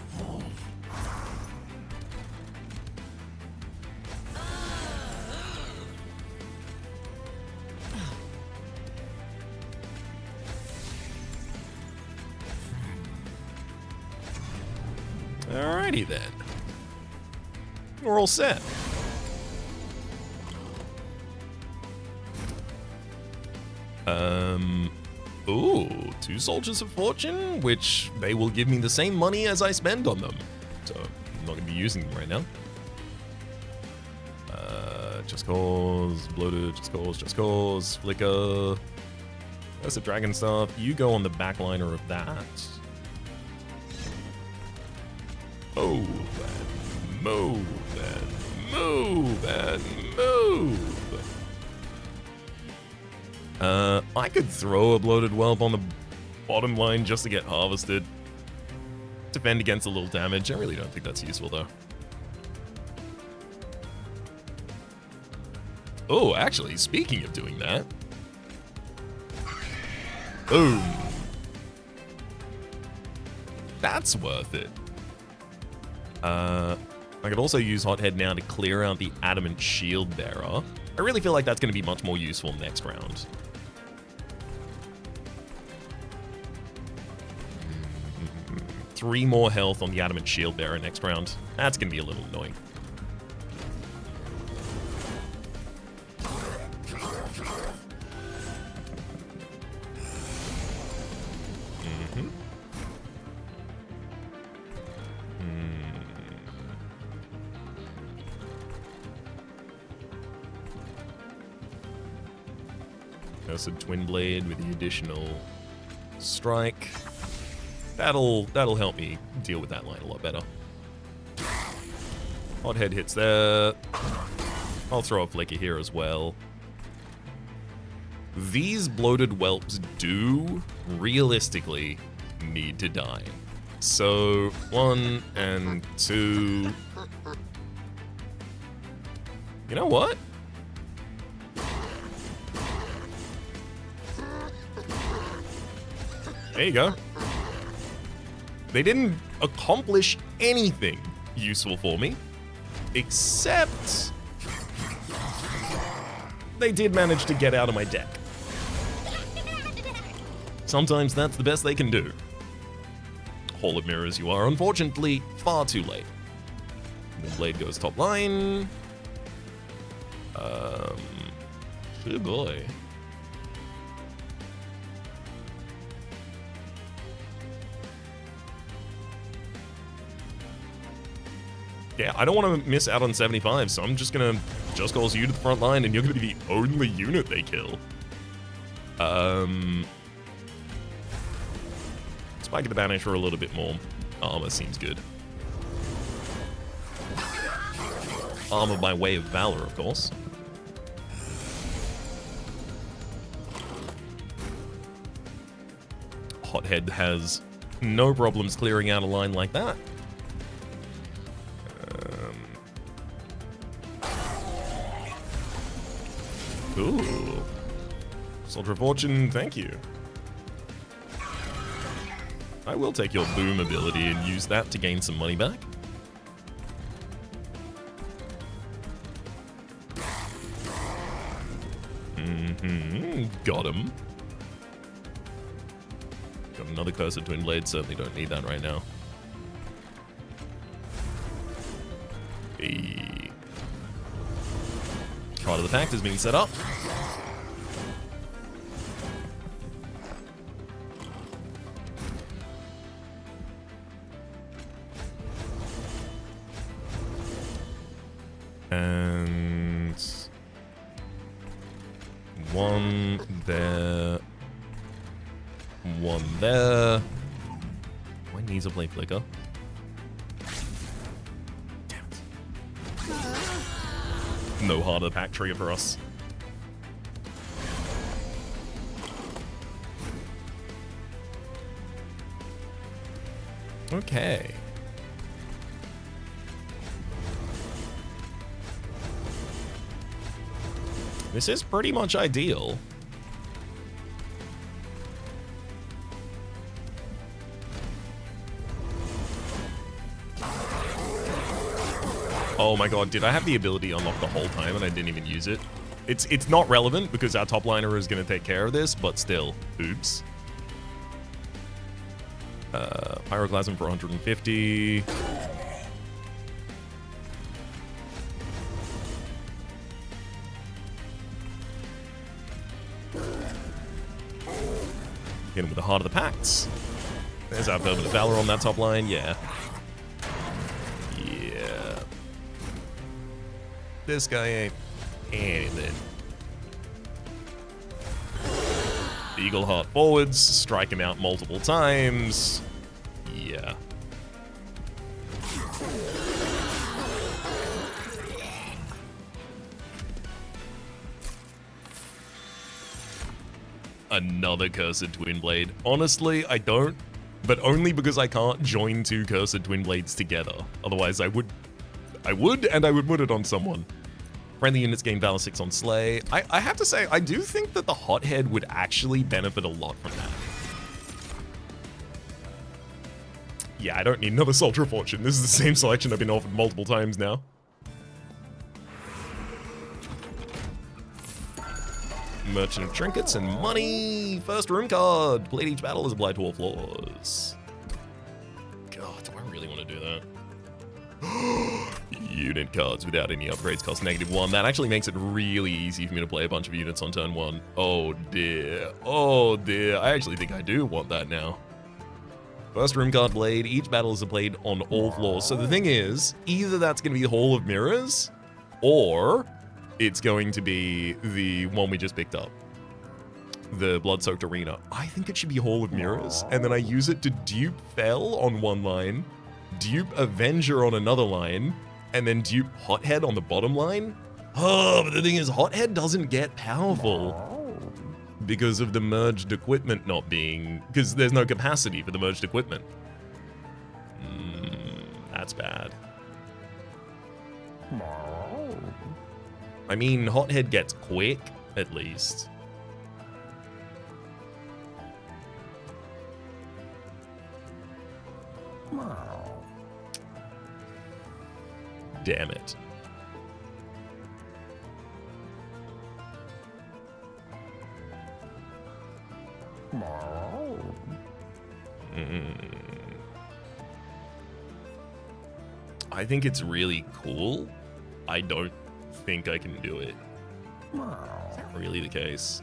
Alrighty then. We're all set. Ooh, 2 Soldiers of Fortune, which they will give me the same money as I spend on them. So, I'm not going to be using them right now. Just Cause, Bloated, Just Cause, Flicker. That's a Dragon Staff. You go on the backliner of that. Move and move and move and move. I could throw a Bloated Whelp on the bottom line just to get harvested. Defend against a little damage. I really don't think that's useful though. Oh, actually, speaking of doing that. Boom. That's worth it. I could also use Hothead now to clear out the Adamant Shield Bearer. I really feel like that's going to be much more useful next round. Three more health on the Adamant Shield Bearer next round. That's going to be a little annoying. Cursed Twin Blade with the additional strike. That'll help me deal with that line a lot better. Hothead hits there. I'll throw a Flicker here as well. These bloated whelps do, realistically, need to die. So, 1 and 2. You know what? There you go. They didn't accomplish anything useful for me, except they did manage to get out of my deck. Sometimes that's the best they can do. Hall of Mirrors, you are unfortunately far too late. The blade goes top line. Oh boy. Yeah, I don't want to miss out on 75, so I'm just gonna just cause you to the front line, and you're gonna be the only unit they kill. Spike the Banisher a little bit more. Armor seems good. Armor by way of Valor, of course. Hothead has no problems clearing out a line like that. Ooh. Soldier of Fortune, thank you. I will take your boom ability and use that to gain some money back. Got him. Got another Cursed Twin Blade, certainly don't need that right now. Hey. Card of the Pact is being set up. And one there. One there. My knees are play flicker. Damn it. No Heart of the Pack trigger for us. Okay. This is pretty much ideal. Oh my god, did I have the ability unlocked the whole time and I didn't even use it? It's not relevant because our top liner is going to take care of this, but still, oops. Pyroclasm for 150. Get him with the Heart of the Pacts. There's our Permanent Valor on that top line, yeah. Yeah. This guy ain't anything. Eagle Heart forwards, strike him out multiple times. Yeah. Another Cursed Twin Blade. Honestly, I don't, but only because I can't join two Cursed Twin Blades together. Otherwise, I would and I would put it on someone. Friendly units gain Valor 6 on Slay. I have to say, I do think that the Hothead would actually benefit a lot from that. Yeah, I don't need another Soldier of Fortune. This is the same selection I've been offered multiple times now. Merchant of Trinkets and money. First room card. Complete each battle is applied to all floors. God, do I really want to do that? Unit cards without any upgrades cost -1. That actually makes it really easy for me to play a bunch of units on turn 1. Oh dear. Oh dear. I actually think I do want that now. First room card Blade. Each battle is played on all floors. So the thing is, either that's going to be the Hall of Mirrors, or it's going to be the one we just picked up. The Blood-Soaked Arena. I think it should be Hall of Mirrors, and then I use it to dupe Fell on one line, dupe Avenger on another line, and then dupe Hothead on the bottom line. Oh, but the thing is, Hothead doesn't get powerful because of the merged equipment not being... because there's no capacity for the merged equipment. That's bad. I mean, Hothead gets quick, at least. Damn it. I think it's really cool. I don't think I can do it. Is that really the case?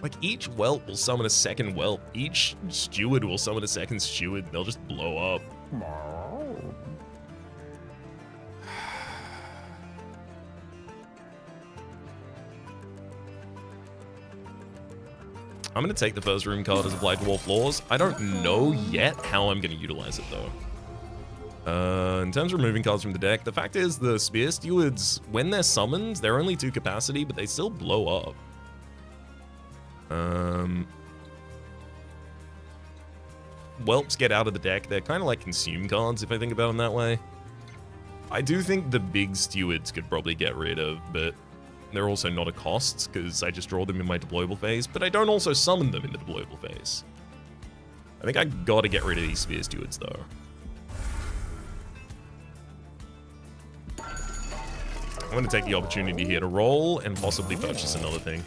Like, each whelp will summon a second whelp. Each steward will summon a second steward. They'll just blow up. I'm going to take the first room card as Applied Dwarf Laws. I don't know yet how I'm going to utilize it, though. In terms of removing cards from the deck, the fact is the Spear Stewards, when they're summoned, they're only 2 capacity, but they still blow up. Whelps get out of the deck. They're kind of like consume cards, if I think about them that way. I do think the big Stewards could probably get rid of, but they're also not a cost, because I just draw them in my deployable phase, but I don't also summon them in the deployable phase. I think I gotta get rid of these Spear Stewards, though. I'm gonna take the opportunity here to roll and possibly purchase another thing.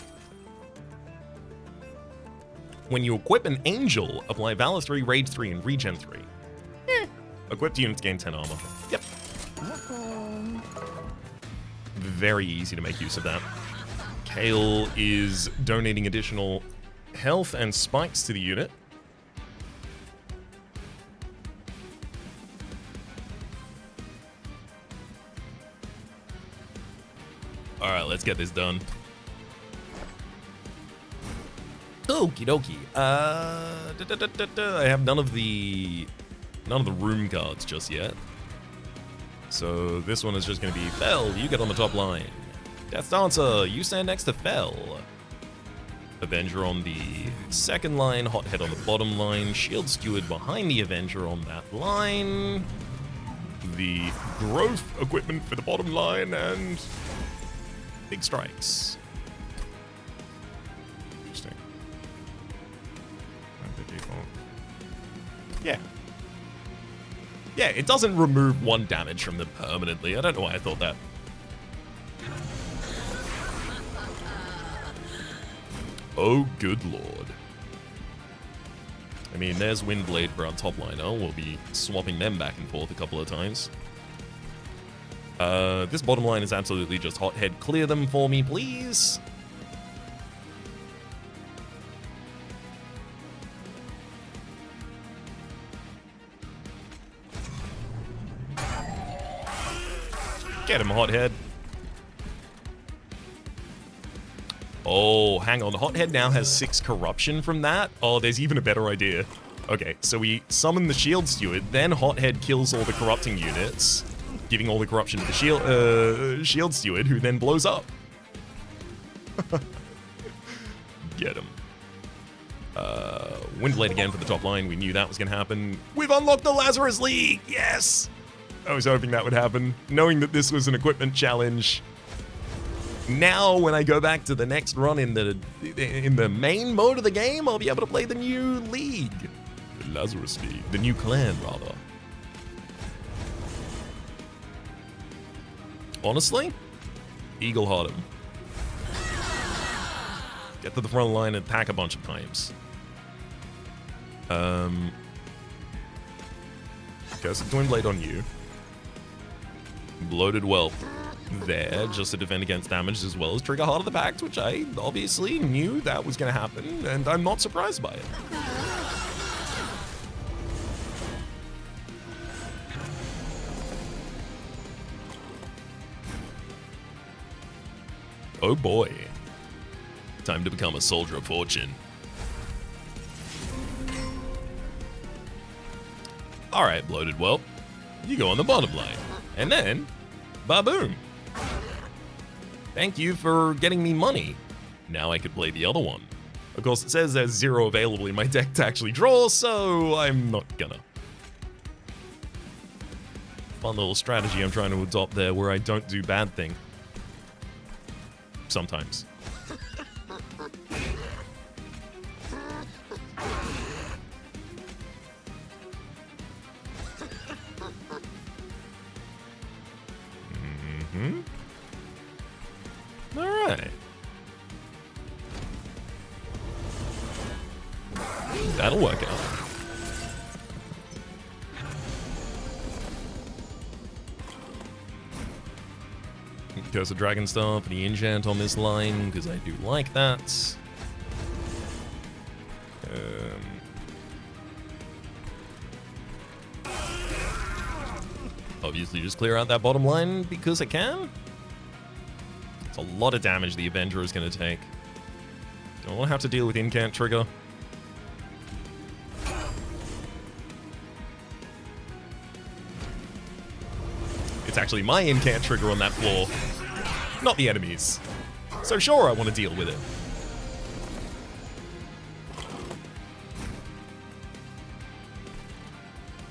When you equip an Angel, apply Valor 3, Rage 3, and Regen 3. Equipped units gain 10 armor. Yep. Very easy to make use of that. Kale is donating additional health and spikes to the unit. Alright, let's get this done. Okie dokie. I have none of the room cards just yet. So this one is just going to be Fel, you get on the top line. Death Dancer, you stand next to Fel. Avenger on the second line, Hothead on the bottom line, Shield Steward behind the Avenger on that line. The growth equipment for the bottom line, and big strikes. Interesting. Yeah. Yeah, it doesn't remove 1 damage from them permanently. I don't know why I thought that. Oh, good lord. I mean, there's Windblade for our top liner. We'll be swapping them back and forth a couple of times. This bottom line is absolutely just Hothead. Clear them for me, please. Get him, Hothead. Oh, hang on. Hothead now has 6 corruption from that. Oh, there's even a better idea. Okay, so we summon the Shield Steward, then Hothead kills all the corrupting units, giving all the corruption to the Shield Steward, who then blows up. Get him. Windblade again for the top line. We knew that was going to happen. We've unlocked the Lazarus League! Yes! I was hoping that would happen, knowing that this was an equipment challenge. Now, when I go back to the next run in the main mode of the game, I'll be able to play the new league. The Lazarus League. The new clan, rather. Honestly, Eagle Heart him. Get to the front line and attack a bunch of times. Curse of Twin Blade on you. Bloated Whelp there, just to defend against damage, as well as trigger Heart of the Pact, which I obviously knew that was going to happen, and I'm not surprised by it. Oh boy. Time to become a soldier of fortune. Alright, Bloated Whelp. You go on the bottom line. And then, ba-boom. Thank you for getting me money. Now I could play the other one. Of course, it says there's 0 available in my deck to actually draw, so I'm not gonna. Fun little strategy I'm trying to adopt there where I don't do bad thing. Sometimes. Alright. That'll work out. Curse of Dragonstar for the enchant on this line, because I do like that. Obviously just clear out that bottom line because I can. It's a lot of damage the Avenger is going to take. Don't want to have to deal with incant trigger. It's actually my incant trigger on that floor, not the enemy's. So sure, I want to deal with it.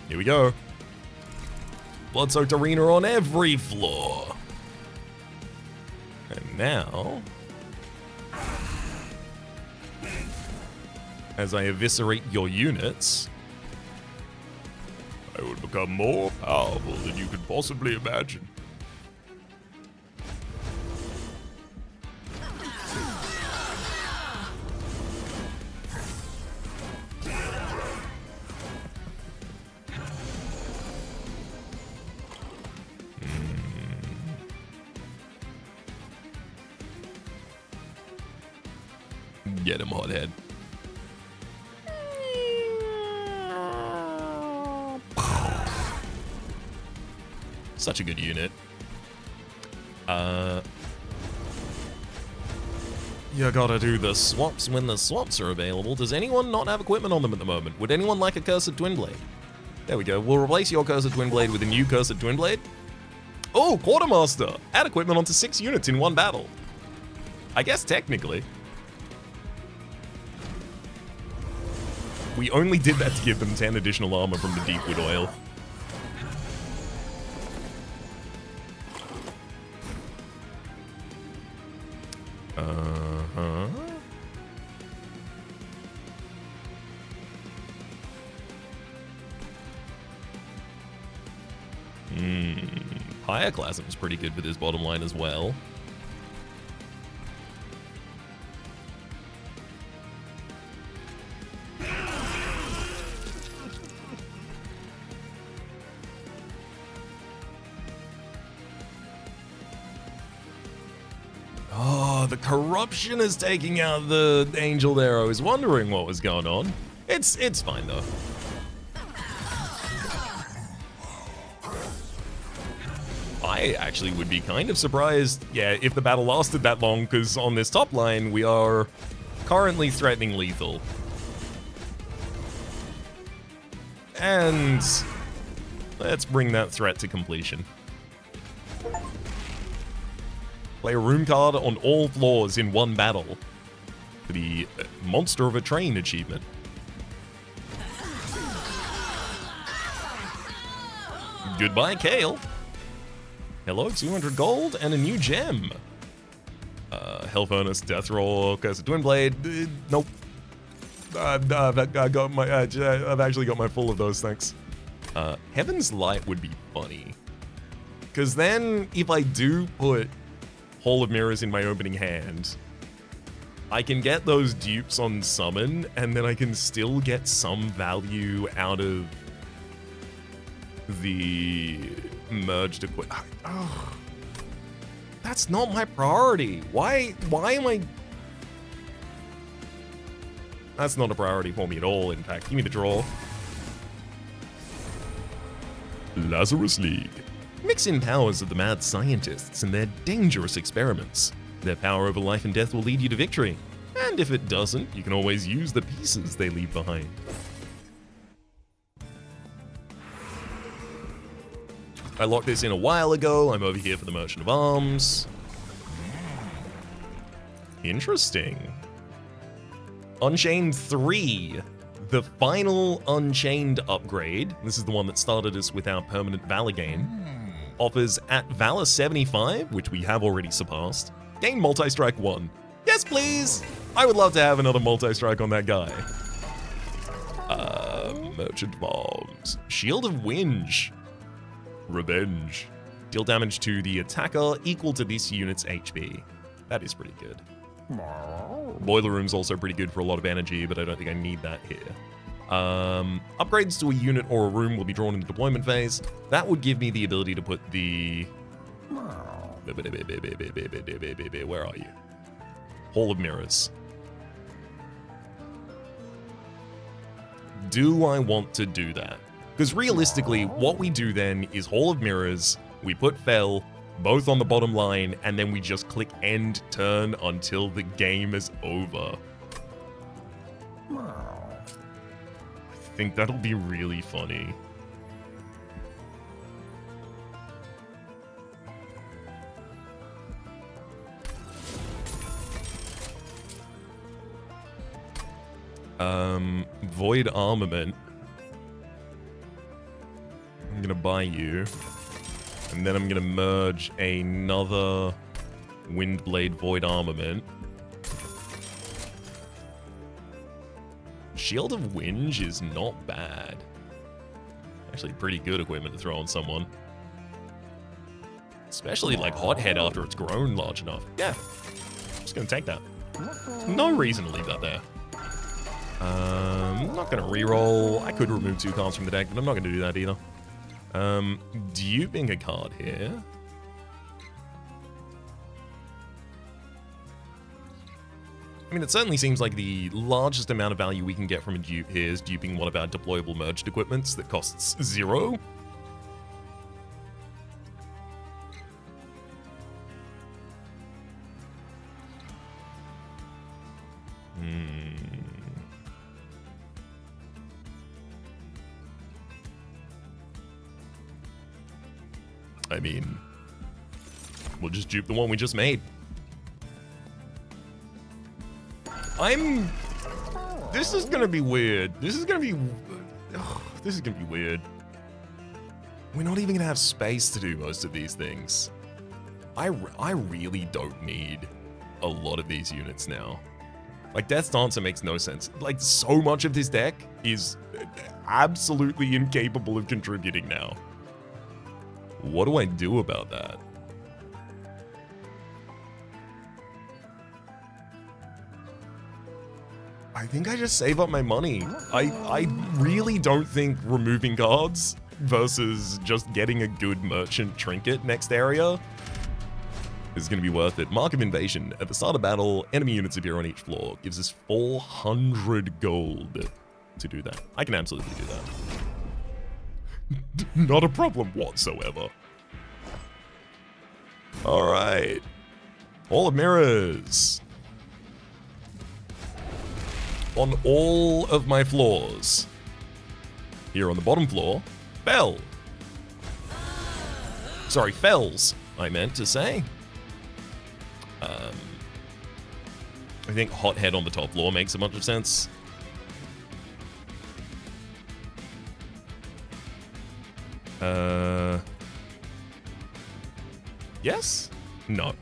Here we go. Blood-soaked arena on every floor. And now, as I eviscerate your units, I will become more powerful than you could possibly imagine. Get him, hothead. Such a good unit. You gotta do the swaps when the swaps are available. Does anyone not have equipment on them at the moment? Would anyone like a Cursed Twin Blade? There we go. We'll replace your Cursed Twin Blade with a new Cursed Twin Blade. Oh, Quartermaster! Add equipment onto 6 units in one battle. I guess technically. We only did that to give them 10 additional armor from the Deepwood Oil. Uh-huh. Pyroclasm's pretty good for this bottom line as well. Oh, the corruption is taking out the angel there. I was wondering what was going on. It's fine though. I actually would be kind of surprised, yeah, if the battle lasted that long, because on this top line, we are currently threatening lethal. And let's bring that threat to completion. Play a room card on all floors in one battle for the Monster of a Train achievement. Goodbye, Kale. Hello, 200 gold and a new gem. Hell Furnace, Death Roll, Cursed Twin Blade. Nope. I've actually got my full of those, thanks. Heaven's Light would be funny. Because then, if I do put Hall of Mirrors in my opening hand, I can get those dupes on summon, and then I can still get some value out of the merged equipment. Oh, that's not my priority. Why am I... That's not a priority for me at all, in fact. Give me the draw. Lazarus League. Mix in powers of the mad scientists and their dangerous experiments. Their power over life and death will lead you to victory. And if it doesn't, you can always use the pieces they leave behind. I locked this in a while ago. I'm over here for the Merchant of Arms. Interesting. Unchained 3, the final Unchained upgrade. This is the one that started us with our permanent Valor gain. Offers at Valor 75, which we have already surpassed. Gain Multi-Strike 1. Yes, please! I would love to have another Multi-Strike on that guy. Merchant of Arms. Shield of Winge. Revenge. Deal damage to the attacker equal to this unit's HP. That is pretty good. Boiler Room's also pretty good for a lot of energy, but I don't think I need that here. Upgrades to a unit or a room will be drawn in the deployment phase. That would give me the ability to put the... Where are you? Hall of Mirrors. Do I want to do that? Because realistically, what we do then is Hall of Mirrors, we put Fel both on the bottom line, and then we just click end turn until the game is over. I think that'll be really funny. Void Armament. I'm gonna buy you. And then I'm gonna merge another Windblade Void Armament. Shield of Winge is not bad. Actually pretty good equipment to throw on someone. Especially like Hothead after it's grown large enough. Yeah, just gonna take that. No reason to leave that there. I'm not gonna reroll. I could remove 2 cards from the deck, but I'm not gonna do that either. Duping a card here. I mean, it certainly seems like the largest amount of value we can get from a dupe here is duping one of our deployable merged equipments that costs 0. I mean, we'll just dupe the one we just made. This is gonna be weird. This is gonna be weird. We're not even gonna have space to do most of these things. I really don't need a lot of these units now. Like, Death's Dancer makes no sense. Like, so much of this deck is absolutely incapable of contributing now. What do I do about that? I think I just save up my money. I really don't think removing cards versus just getting a good merchant trinket next area is going to be worth it. Mark of Invasion. At the start of battle, enemy units appear on each floor. Gives us 400 gold to do that. I can absolutely do that. Not a problem whatsoever. Alright. Hall of Mirrors. On all of my floors. Here on the bottom floor, Fel. Sorry, Fells, I meant to say. I think Hothead on the top floor makes a bunch of sense. Yes? No.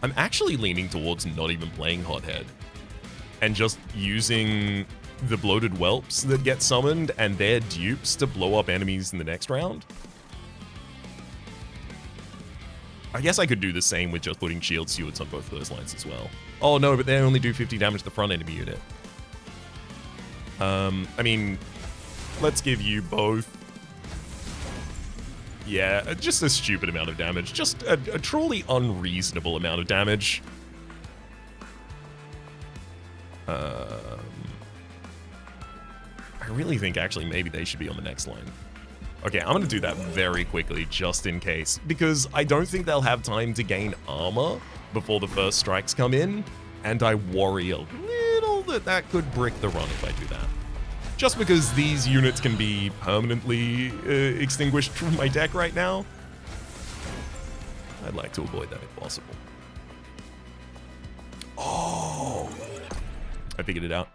I'm actually leaning towards not even playing Hothead and just using the bloated whelps that get summoned and their dupes to blow up enemies in the next round. I guess I could do the same with just putting shield stewards on both of those lines as well. Oh no, but they only do 50 damage to the front enemy unit. I mean, let's give you both. Yeah, just a stupid amount of damage. Just a truly unreasonable amount of damage. I really think actually maybe they should be on the next line. Okay, I'm going to do that very quickly just in case, because I don't think they'll have time to gain armor before the first strikes come in, and I worry a little that that could brick the run if I do that. Just because these units can be permanently extinguished from my deck right now. I'd like to avoid that if possible. Oh! I figured it out.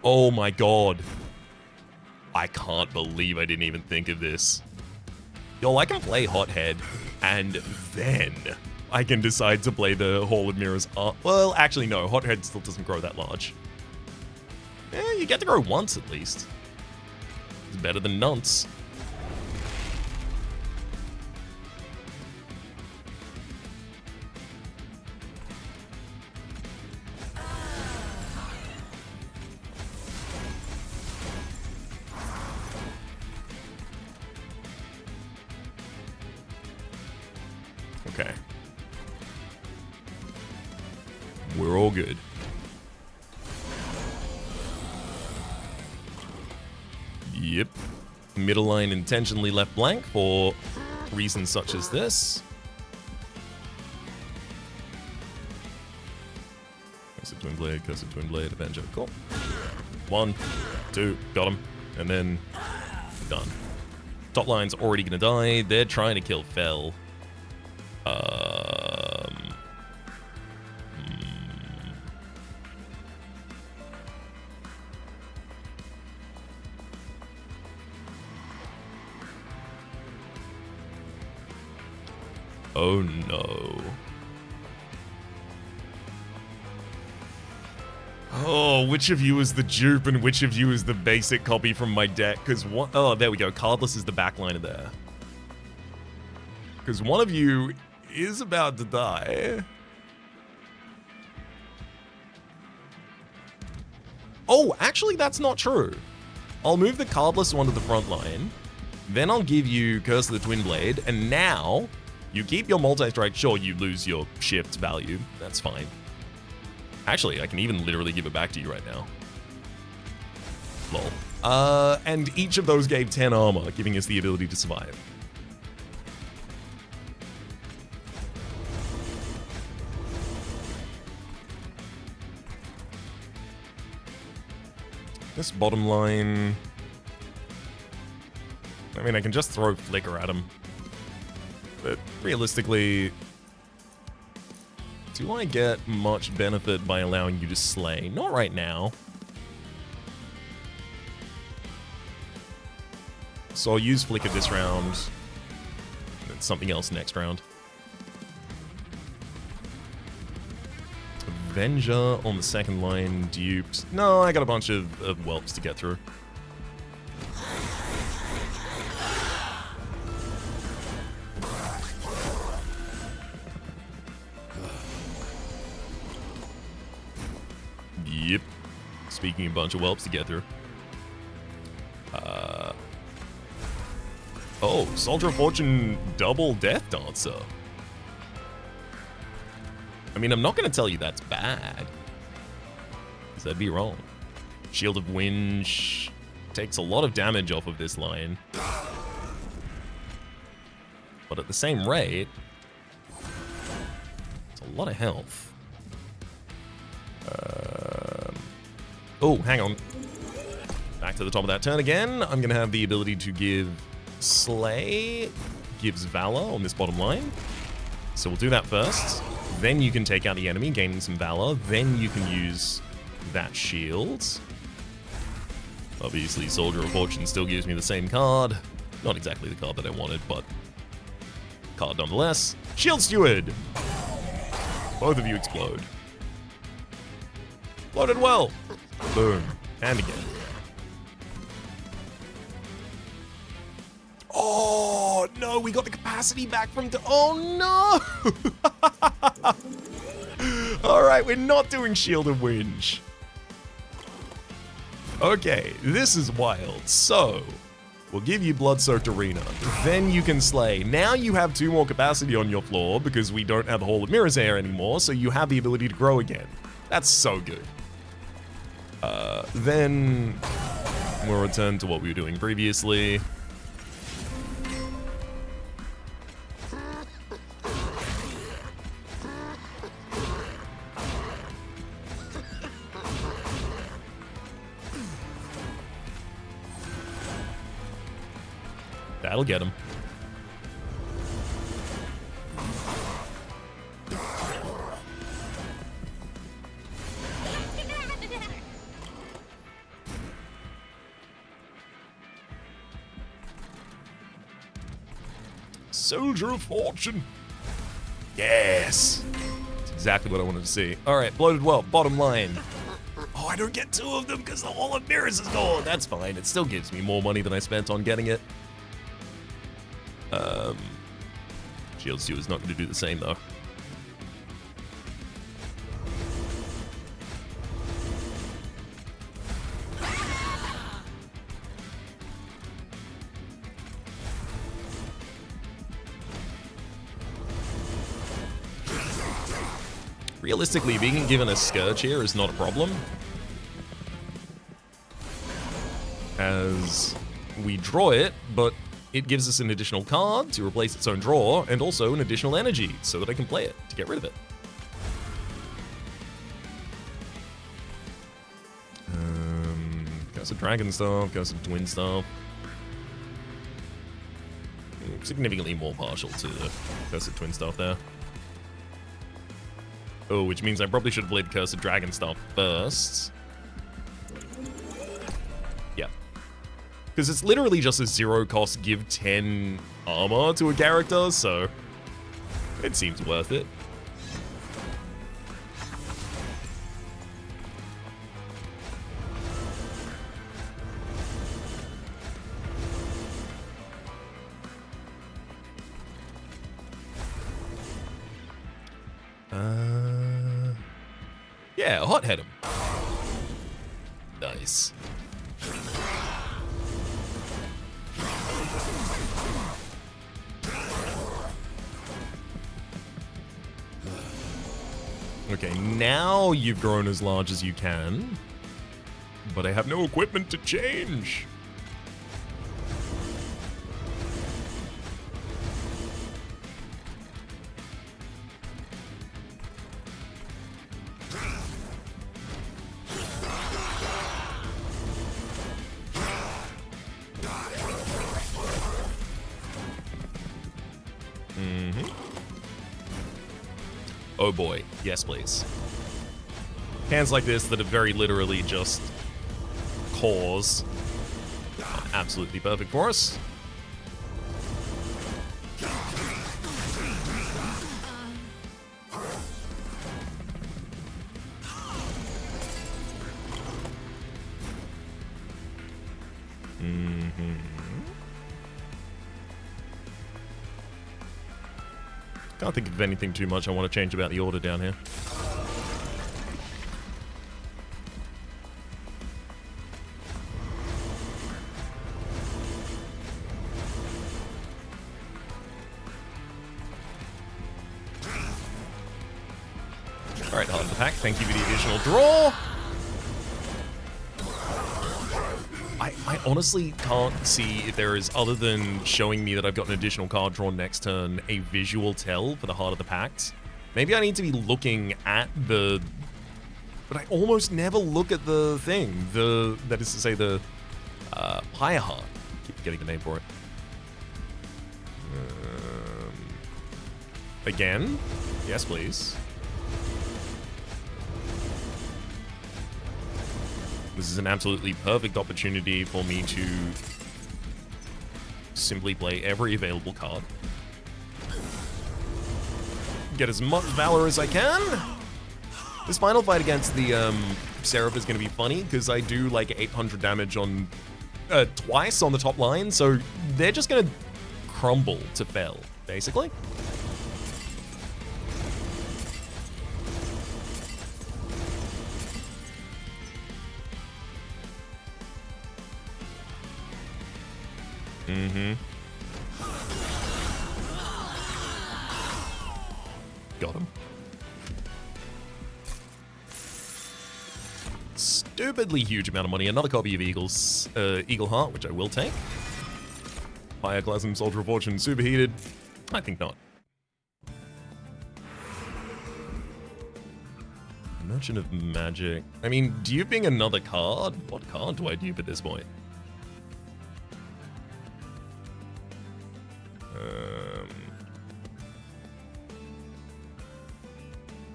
Oh my god. I can't believe I didn't even think of this. Yo, I can play Hothead, and then I can decide to play the Hall of Mirrors. Well, actually, no. Hothead still doesn't grow that large. You get to grow once, at least. It's better than nonce. Okay. We're all good. Yep. Middle line intentionally left blank for reasons such as this. Curse of Twin Blade, Curse of Twin Blade, Avenger. Cool. 1, 2, got him. And then, done. Top line's already gonna die. They're trying to kill Fel. Oh no. Oh, which of you is the dupe and which of you is the basic copy from my deck? Because one... Oh, there we go. Cardless is the backliner there. Because one of you is about to die. Oh, actually, that's not true. I'll move the cardless one to the front line. Then I'll give you Curse of the Twin Blade. And now, you keep your multi-strike. Sure, you lose your shift value. That's fine. Actually, I can even literally give it back to you right now. Lol. And each of those gave 10 armor, giving us the ability to survive. This bottom line... I mean, I can just throw Flicker at him. But realistically... Do I get much benefit by allowing you to slay? Not right now. So I'll use Flicker this round. And something else next round. Avenger on the second line, duped. No, I got a bunch of whelps to get through. Yep. Speaking of a bunch of whelps to get through. Oh, Soldier of Fortune double Death Dancer. I mean, I'm not going to tell you that's bad. Because that'd be wrong. Shield of Winch takes a lot of damage off of this line. But at the same rate, it's a lot of health. Oh, hang on. Back to the top of that turn again. I'm going to have the ability to give Slay, gives Valor on this bottom line. So we'll do that first. Then you can take out the enemy, gaining some Valor. Then you can use that shield. Obviously, Soldier of Fortune still gives me the same card. Not exactly the card that I wanted, but card nonetheless. Shield Steward! Both of you explode. Loaded well. Boom. And again. Oh, no, we got the capacity back from... Oh, no! Alright, we're not doing Shield of Winch. Okay, this is wild. So, we'll give you Blood-Soaked Arena. Then you can slay. Now you have 2 more capacity on your floor because we don't have the Hall of Mirrors Air anymore, so you have the ability to grow again. That's so good. Then we'll return to what we were doing previously. That'll get him. Soldier of Fortune. Yes. That's exactly what I wanted to see. All right, Bloated Whelp, bottom line. Oh, I don't get 2 of them because the Hall of Mirrors is gone. That's fine. It still gives me more money than I spent on getting it. Shield Steward's not going to do the same, though. Realistically, being given a Scourge here is not a problem. As we draw it, but it gives us an additional card to replace its own draw, and also an additional energy, so that I can play it to get rid of it. Curse of Dragon Staff, Curse of Twin Staff. Significantly more partial to the Curse of Twin Staff there. Oh, which means I probably should have played Curse of Dragon Staff first. Yeah. Because it's literally just a 0 cost give 10 armor to a character, so it seems worth it. Yeah, hothead him. Nice. Okay, now you've grown as large as you can, but I have no equipment to change. Oh boy, yes please. Hands like this that are very literally just cores. Absolutely perfect for us. Can't think of anything too much I want to change about the order down here. Alright, Heart of the Pack, thank you for the additional draw. I honestly can't see if there is, other than showing me that I've got an additional card drawn next turn, a visual tell for the Heart of the Pact. Maybe I need to be looking at the... But I almost never look at the thing. That is to say, the Higher Heart. Keep getting the name for it. Again? Yes, please. This is an absolutely perfect opportunity for me to simply play every available card. Get as much Valor as I can. This final fight against the Seraph is going to be funny, because I do like 800 damage on twice on the top line, so they're just going to crumble to fail, basically. Got him. Stupidly huge amount of money. Another copy of Eagle Heart, which I will take. Pyroclasm, Soldier of Fortune, Superheated. I think not. Merchant of Magic. I mean, duping another card? What card do I dupe at this point?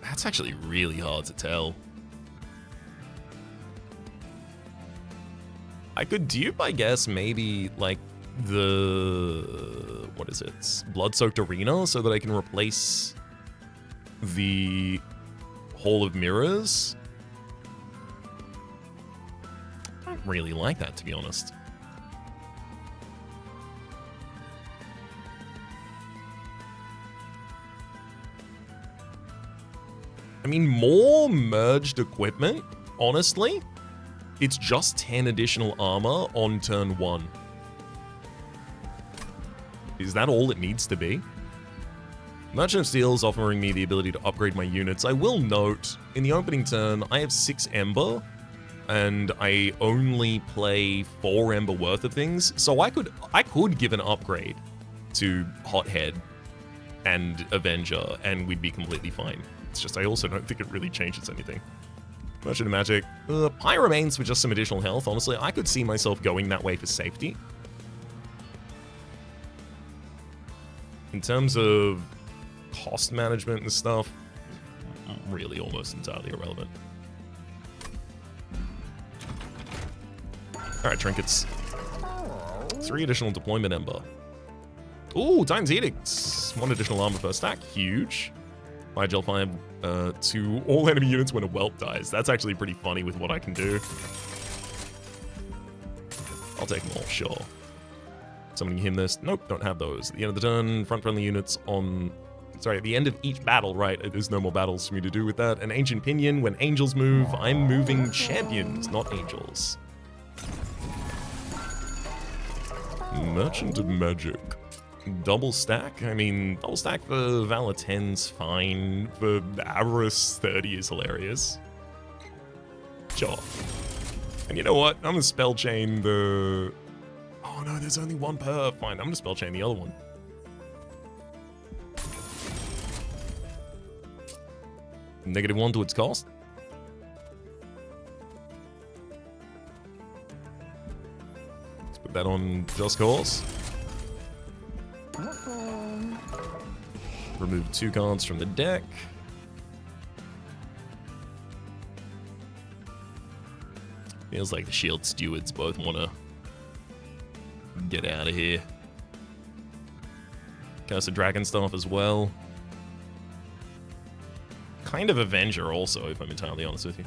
That's actually really hard to tell. I could dupe, I guess, maybe like the... what is it? Blood-Soaked Arena, so that I can replace the Hall of Mirrors. I don't really like that, to be honest. I mean, more merged equipment, honestly. It's just 10 additional armor on turn 1. Is that all it needs to be? Merchant of Steel is offering me the ability to upgrade my units. I will note, in the opening turn, I have 6 Ember, and I only play 4 Ember worth of things, so I could give an upgrade to Hothead and Avenger, and we'd be completely fine. It's just I also don't think it really changes anything. Merchant of Magic. Pi remains for just some additional health. Honestly, I could see myself going that way for safety. In terms of cost management and stuff, really almost entirely irrelevant. Alright, trinkets. 3 additional deployment ember. Ooh, Titan's Edicts. 1 additional armor per stack. Huge. Fire Gel 5 to all enemy units when a whelp dies. That's actually pretty funny with what I can do. I'll take them all, sure. Summoning him this. Nope, don't have those. At the end of the turn, front friendly units on... Sorry, at the end of each battle, right? There's no more battles for me to do with that. An Ancient Pinion. When angels move, I'm moving champions, not angels. Merchant of Magic. Double stack? I mean, double stack for Valor 10's fine. For Avarice 30 is hilarious. Sure. And you know what? I'm gonna spell chain the... Oh no, there's only 1 per. Fine, I'm gonna spell chain the other one. -1 to its cost. Let's put that on Just Cause. Remove 2 cards from the deck. Feels like the Shield Stewards both want to get out of here. Curse of Dragonstaff as well. Kind of Avenger also, if I'm entirely honest with you.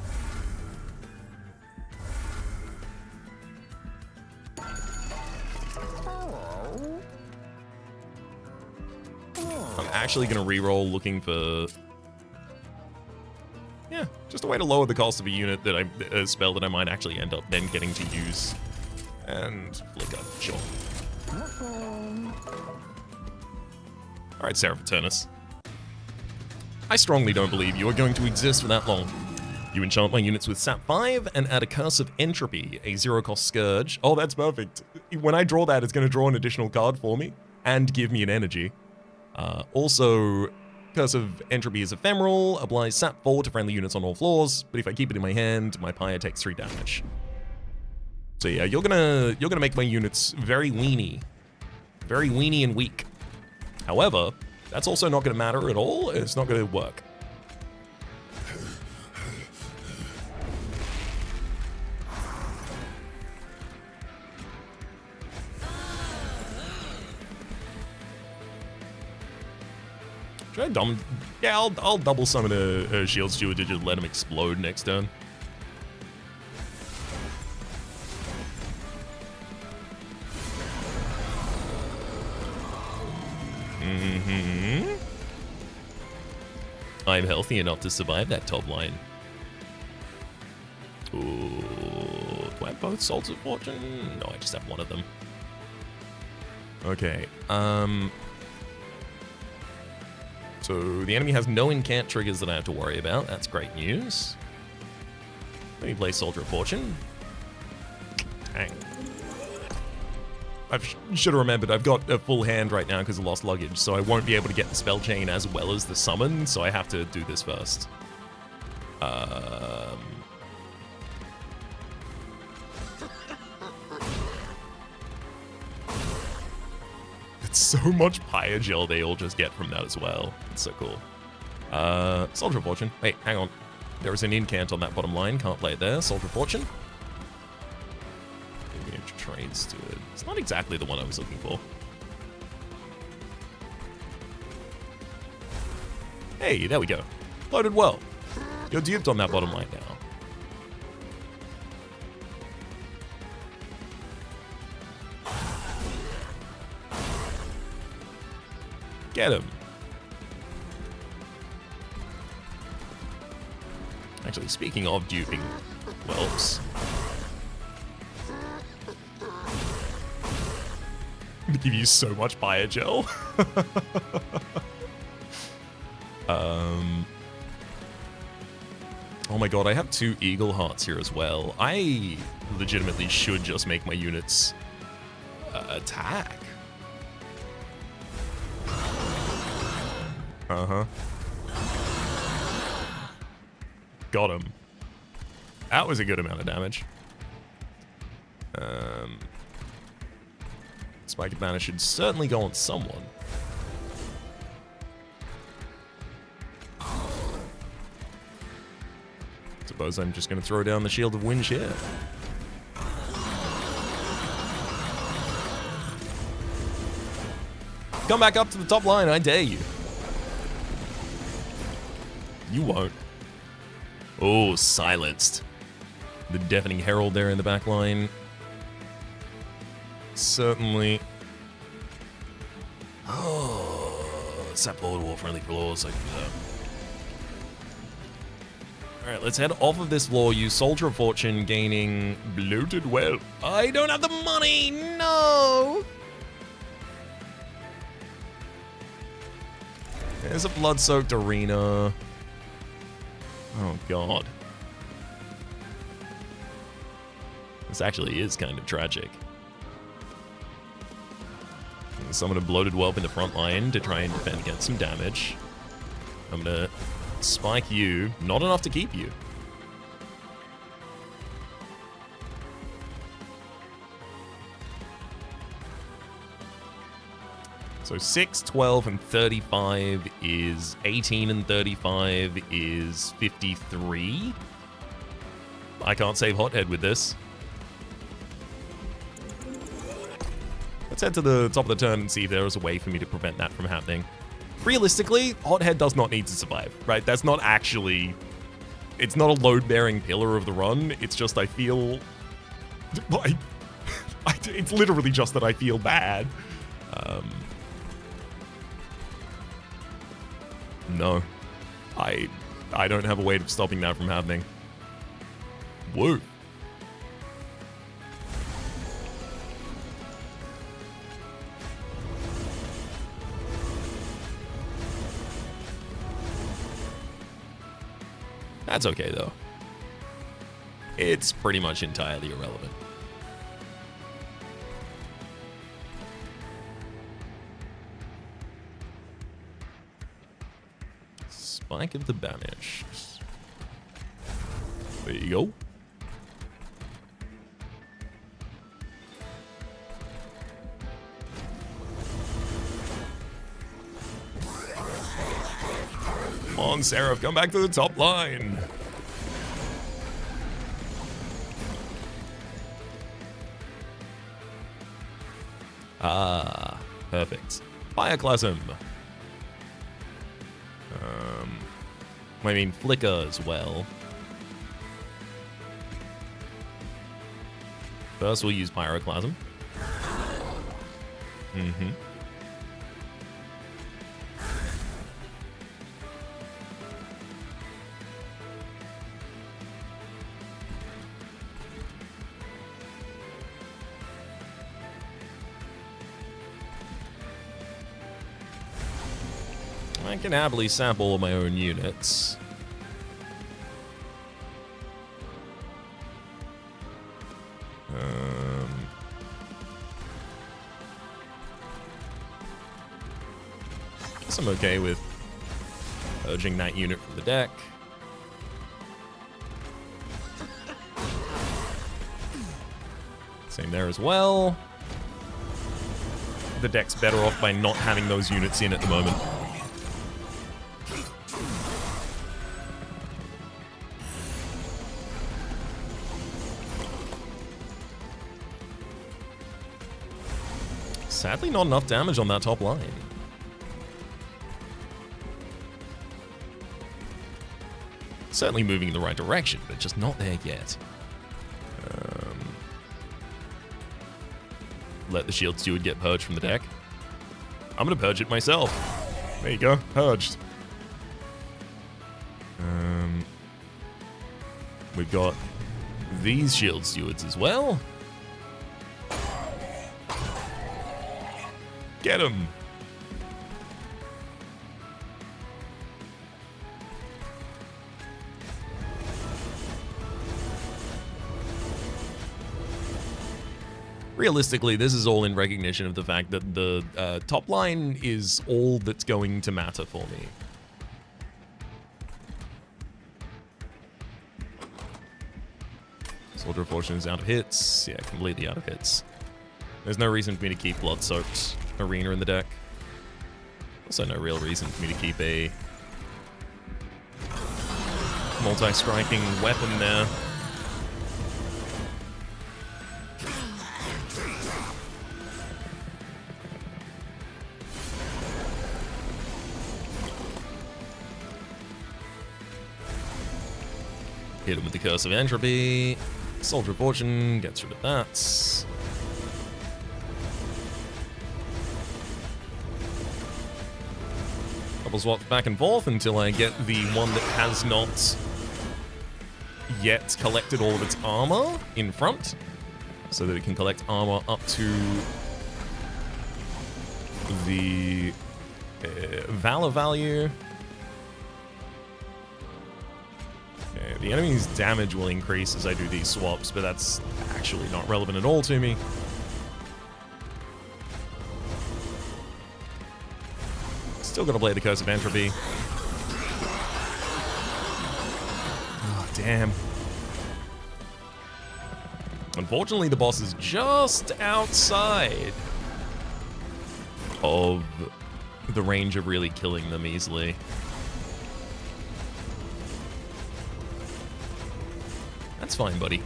I'm actually going to reroll looking for... Yeah, just a way to lower the cost of a unit that a spell that I might actually end up then getting to use. And Flicker, sure. Alright, Seraph Eternus. I strongly don't believe you are going to exist for that long. You enchant my units with Sap 5 and add a Curse of Entropy, a 0-cost Scourge. Oh, that's perfect. When I draw that, it's going to draw an additional card for me and give me an energy. Also, Curse of Entropy is ephemeral, applies Sap 4 to friendly units on all floors, but if I keep it in my hand, my Pyre takes 3 damage. So yeah, you're gonna make my units very weenie and weak. However, that's also not gonna matter at all. It's not gonna work. Should I dumb? Yeah, I'll double summon a Shield Steward to just let him explode next turn. I'm healthy enough to survive that top line. Ooh, do I have both Souls of Fortune? No, I just have one of them. Okay, so the enemy has no incant triggers that I have to worry about. That's great news. Let me play Soldier of Fortune. Dang. I should have remembered, I've got a full hand right now because of Lost Luggage, so I won't be able to get the spell chain as well as the summon, so I have to do this first. It's so much Pyre Gel they all just get from that as well. It's so cool. Soldier of Fortune. Wait, hang on. There is an incant on that bottom line. Can't play it there. Soldier of Fortune. Trades to it. It's not exactly the one I was looking for. Hey, there we go. Loaded well. You're duped on that bottom line now. Get him. Actually, speaking of duping whelps, to give you so much Pyre Gel. Oh my god, I have 2 Eagle Hearts here as well. I legitimately should just make my units attack. Uh-huh. Got him. That was a good amount of damage. Spike of Mana should certainly go on someone. Suppose I'm just going to throw down the Shield of Wind here. Come back up to the top line, I dare you. You won't. Oh, silenced. The Deafening Herald there in the back line. Certainly. Oh, Sap Lord War friendly claws. Alright, let's head off of this floor. Use Soldier of Fortune, gaining Bloated Well. I don't have the money! No! There's a blood-soaked arena. Oh, God. This actually is kind of tragic. Summon a Bloated Whelp in the front line to try and defend against some damage. I'm gonna spike you. Not enough to keep you. So 6, 12, and 35 is 18, and 35 is 53. I can't save Hothead with this. Let's head to the top of the turn and see if there is a way for me to prevent that from happening. Realistically, Hothead does not need to survive, right? That's not actually... It's not a load-bearing pillar of the run. It's just I feel... it's literally just that I feel bad. No. I don't have a way of stopping that from happening. Whoa. That's okay, though. It's pretty much entirely irrelevant. Spike of the Banished. There you go. Come on, Seraph, come back to the top line. Ah, perfect. Fireclasm. I mean, Flicker as well. First, we'll use Pyroclasm. Mm-hmm. I can happily sample all of my own units. Guess I'm okay with purging that unit from the deck. Same there as well. The deck's better off by not having those units in at the moment. Sadly, not enough damage on that top line. Certainly moving in the right direction, but just not there yet. Let the Shield Steward get purged from the deck. I'm gonna purge it myself. There you go, purged. We've got these Shield Stewards as well. Get him! realistically, this is all in recognition of the fact that the top line is all that's going to matter for me. Soldier of Fortune is out of hits. Yeah, completely out of hits. There's no reason for me to keep Blood-Soaked Arena in the deck. Also no real reason for me to keep a multi-striking weapon there. Hit him with the Curse of Entropy. Soldier of Fortune gets rid of that. Couple swaps back and forth until I get the one that has not yet collected all of its armor in front, so that it can collect armor up to the Valor value. Okay, the enemy's damage will increase as I do these swaps, but that's actually not relevant at all to me. Still gotta play the Curse of Entropy. Oh, damn. Unfortunately, the boss is just outside of the range of really killing them easily. That's fine, buddy.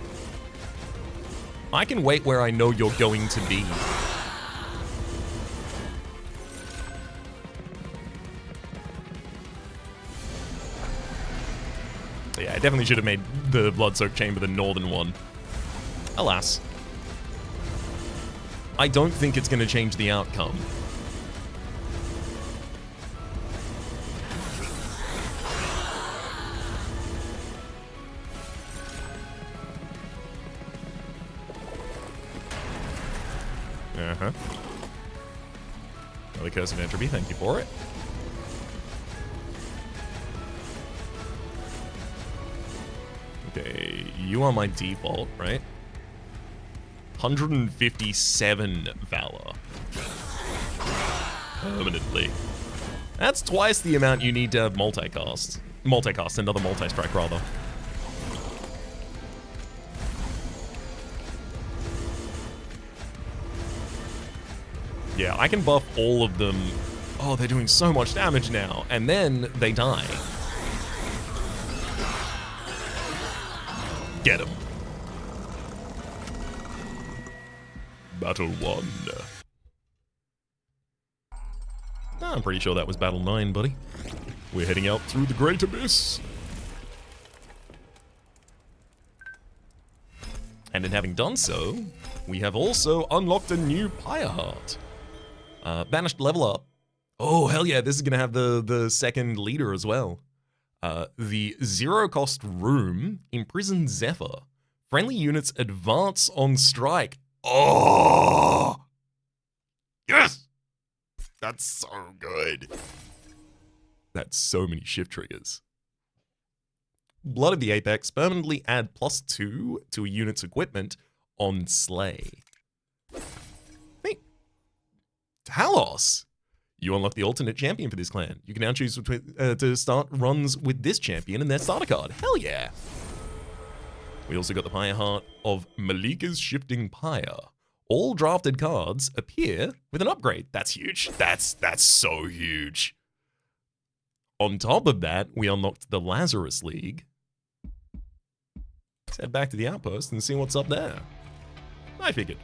I can wait where I know you're going to be. Yeah, I definitely should have made the Blood-Soaked Chamber the northern one. Alas. I don't think it's going to change the outcome. Uh-huh. Another Curse of Entropy, thank you for it. Okay, you are my default, right? 157 Valor. Permanently. That's twice the amount you need to have multicast. Multicast, another multi-strike rather. Yeah, I can buff all of them. Oh, they're doing so much damage now. And then they die. Get him. Battle 1. I'm pretty sure that was Battle 9, buddy. We're heading out through the Great Abyss. And in having done so, we have also unlocked a new Pyre Heart. Banished level up. Oh, hell yeah, this is going to have the second leader as well. The zero-cost room, Imprisoned Zephyr. Friendly units advance on strike. Oh! Yes! That's so good. That's so many shift triggers. Blood of the Apex. Permanently add +2 to a unit's equipment on Slay. Hey. Talos! You unlock the alternate champion for this clan. You can now choose to start runs with this champion and their starter card. Hell yeah! We also got the Pyre Heart of Malika's Shifting Pyre. All drafted cards appear with an upgrade. That's huge. That's so huge. On top of that, we unlocked the Lazarus League. Let's head back to the outpost and see what's up there. I figured.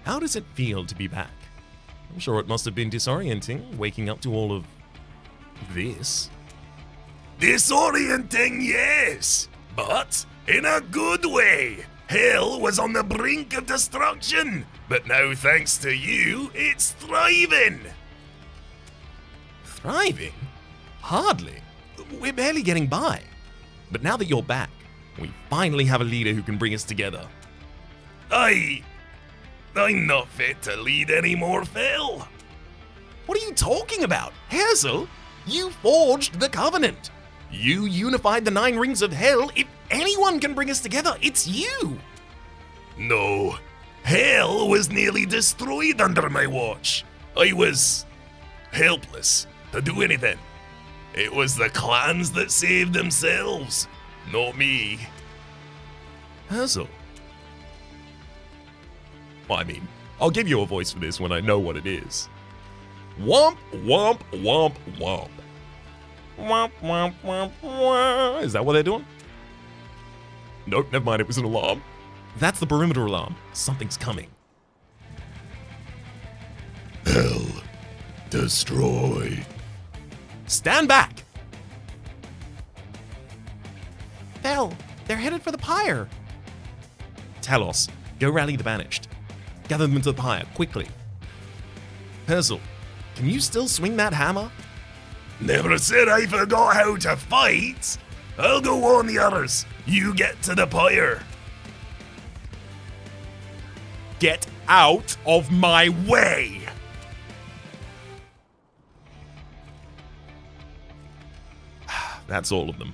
How does it feel to be back? I'm sure it must have been disorienting, waking up to all of this. Disorienting, yes, but in a good way. Hell was on the brink of destruction, but now thanks to you, it's thriving. Thriving? Hardly. We're barely getting by. But now that you're back, we finally have a leader who can bring us together. I'm not fit to lead anymore, Phil. What are you talking about? Hazel, you forged the Covenant. You unified the 9 rings of hell. If anyone can bring us together, it's you. No, Hell was nearly destroyed under my watch. I was helpless to do anything. It was the clans that saved themselves, not me. Hazel. Well, I mean, I'll give you a voice for this when I know what it is. Womp, womp, womp, womp. Womp, womp, womp, womp. Is that what they're doing? Nope, never mind, it was an alarm. That's the perimeter alarm. Something's coming. Hell, destroy. Stand back! Bell, they're headed for the pyre. Talos, go rally the banished. Gather them into the pyre, quickly. Hazel, can you still swing that hammer? Never said I forgot how to fight. I'll go on the others. You get to the pyre. Get out of my way! That's all of them.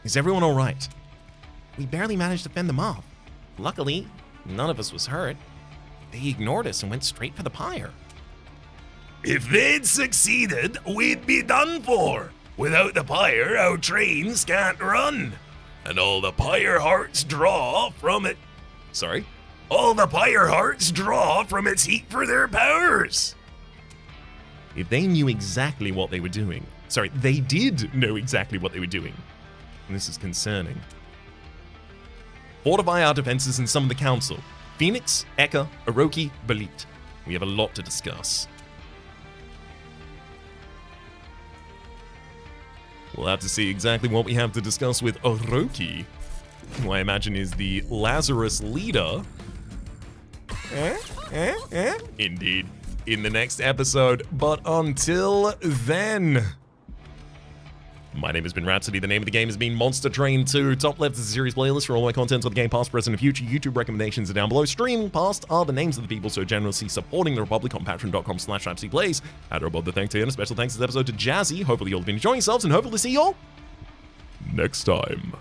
Is everyone all right? We barely managed to fend them off. Luckily, none of us was hurt. They ignored us and went straight for the pyre. If they'd succeeded, we'd be done for. Without the pyre, our trains can't run. And all the pyre hearts draw from it. Sorry? All the pyre hearts draw from its heat for their powers. If they knew exactly what they were doing. Sorry, they did know exactly what they were doing. And this is concerning. Fortify our defenses and summon the council. Phoenix, Eka, Oroki, Belit. We have a lot to discuss. We'll have to see exactly what we have to discuss with Oroki, who I imagine is the Lazarus leader. Indeed, in the next episode. But until then, my name has been Rhapsody. The name of the game has been Monster Train 2. Top left is a series playlist for all my content on the game past, present, and future. YouTube recommendations are down below. Streaming past are the names of the people so generously supporting the Republic on patreon.com/RhapsodyPlays. Add a above the thank to you, and a special thanks this episode to Jazzy. Hopefully you'll have been enjoying yourselves, and hopefully see you all next time.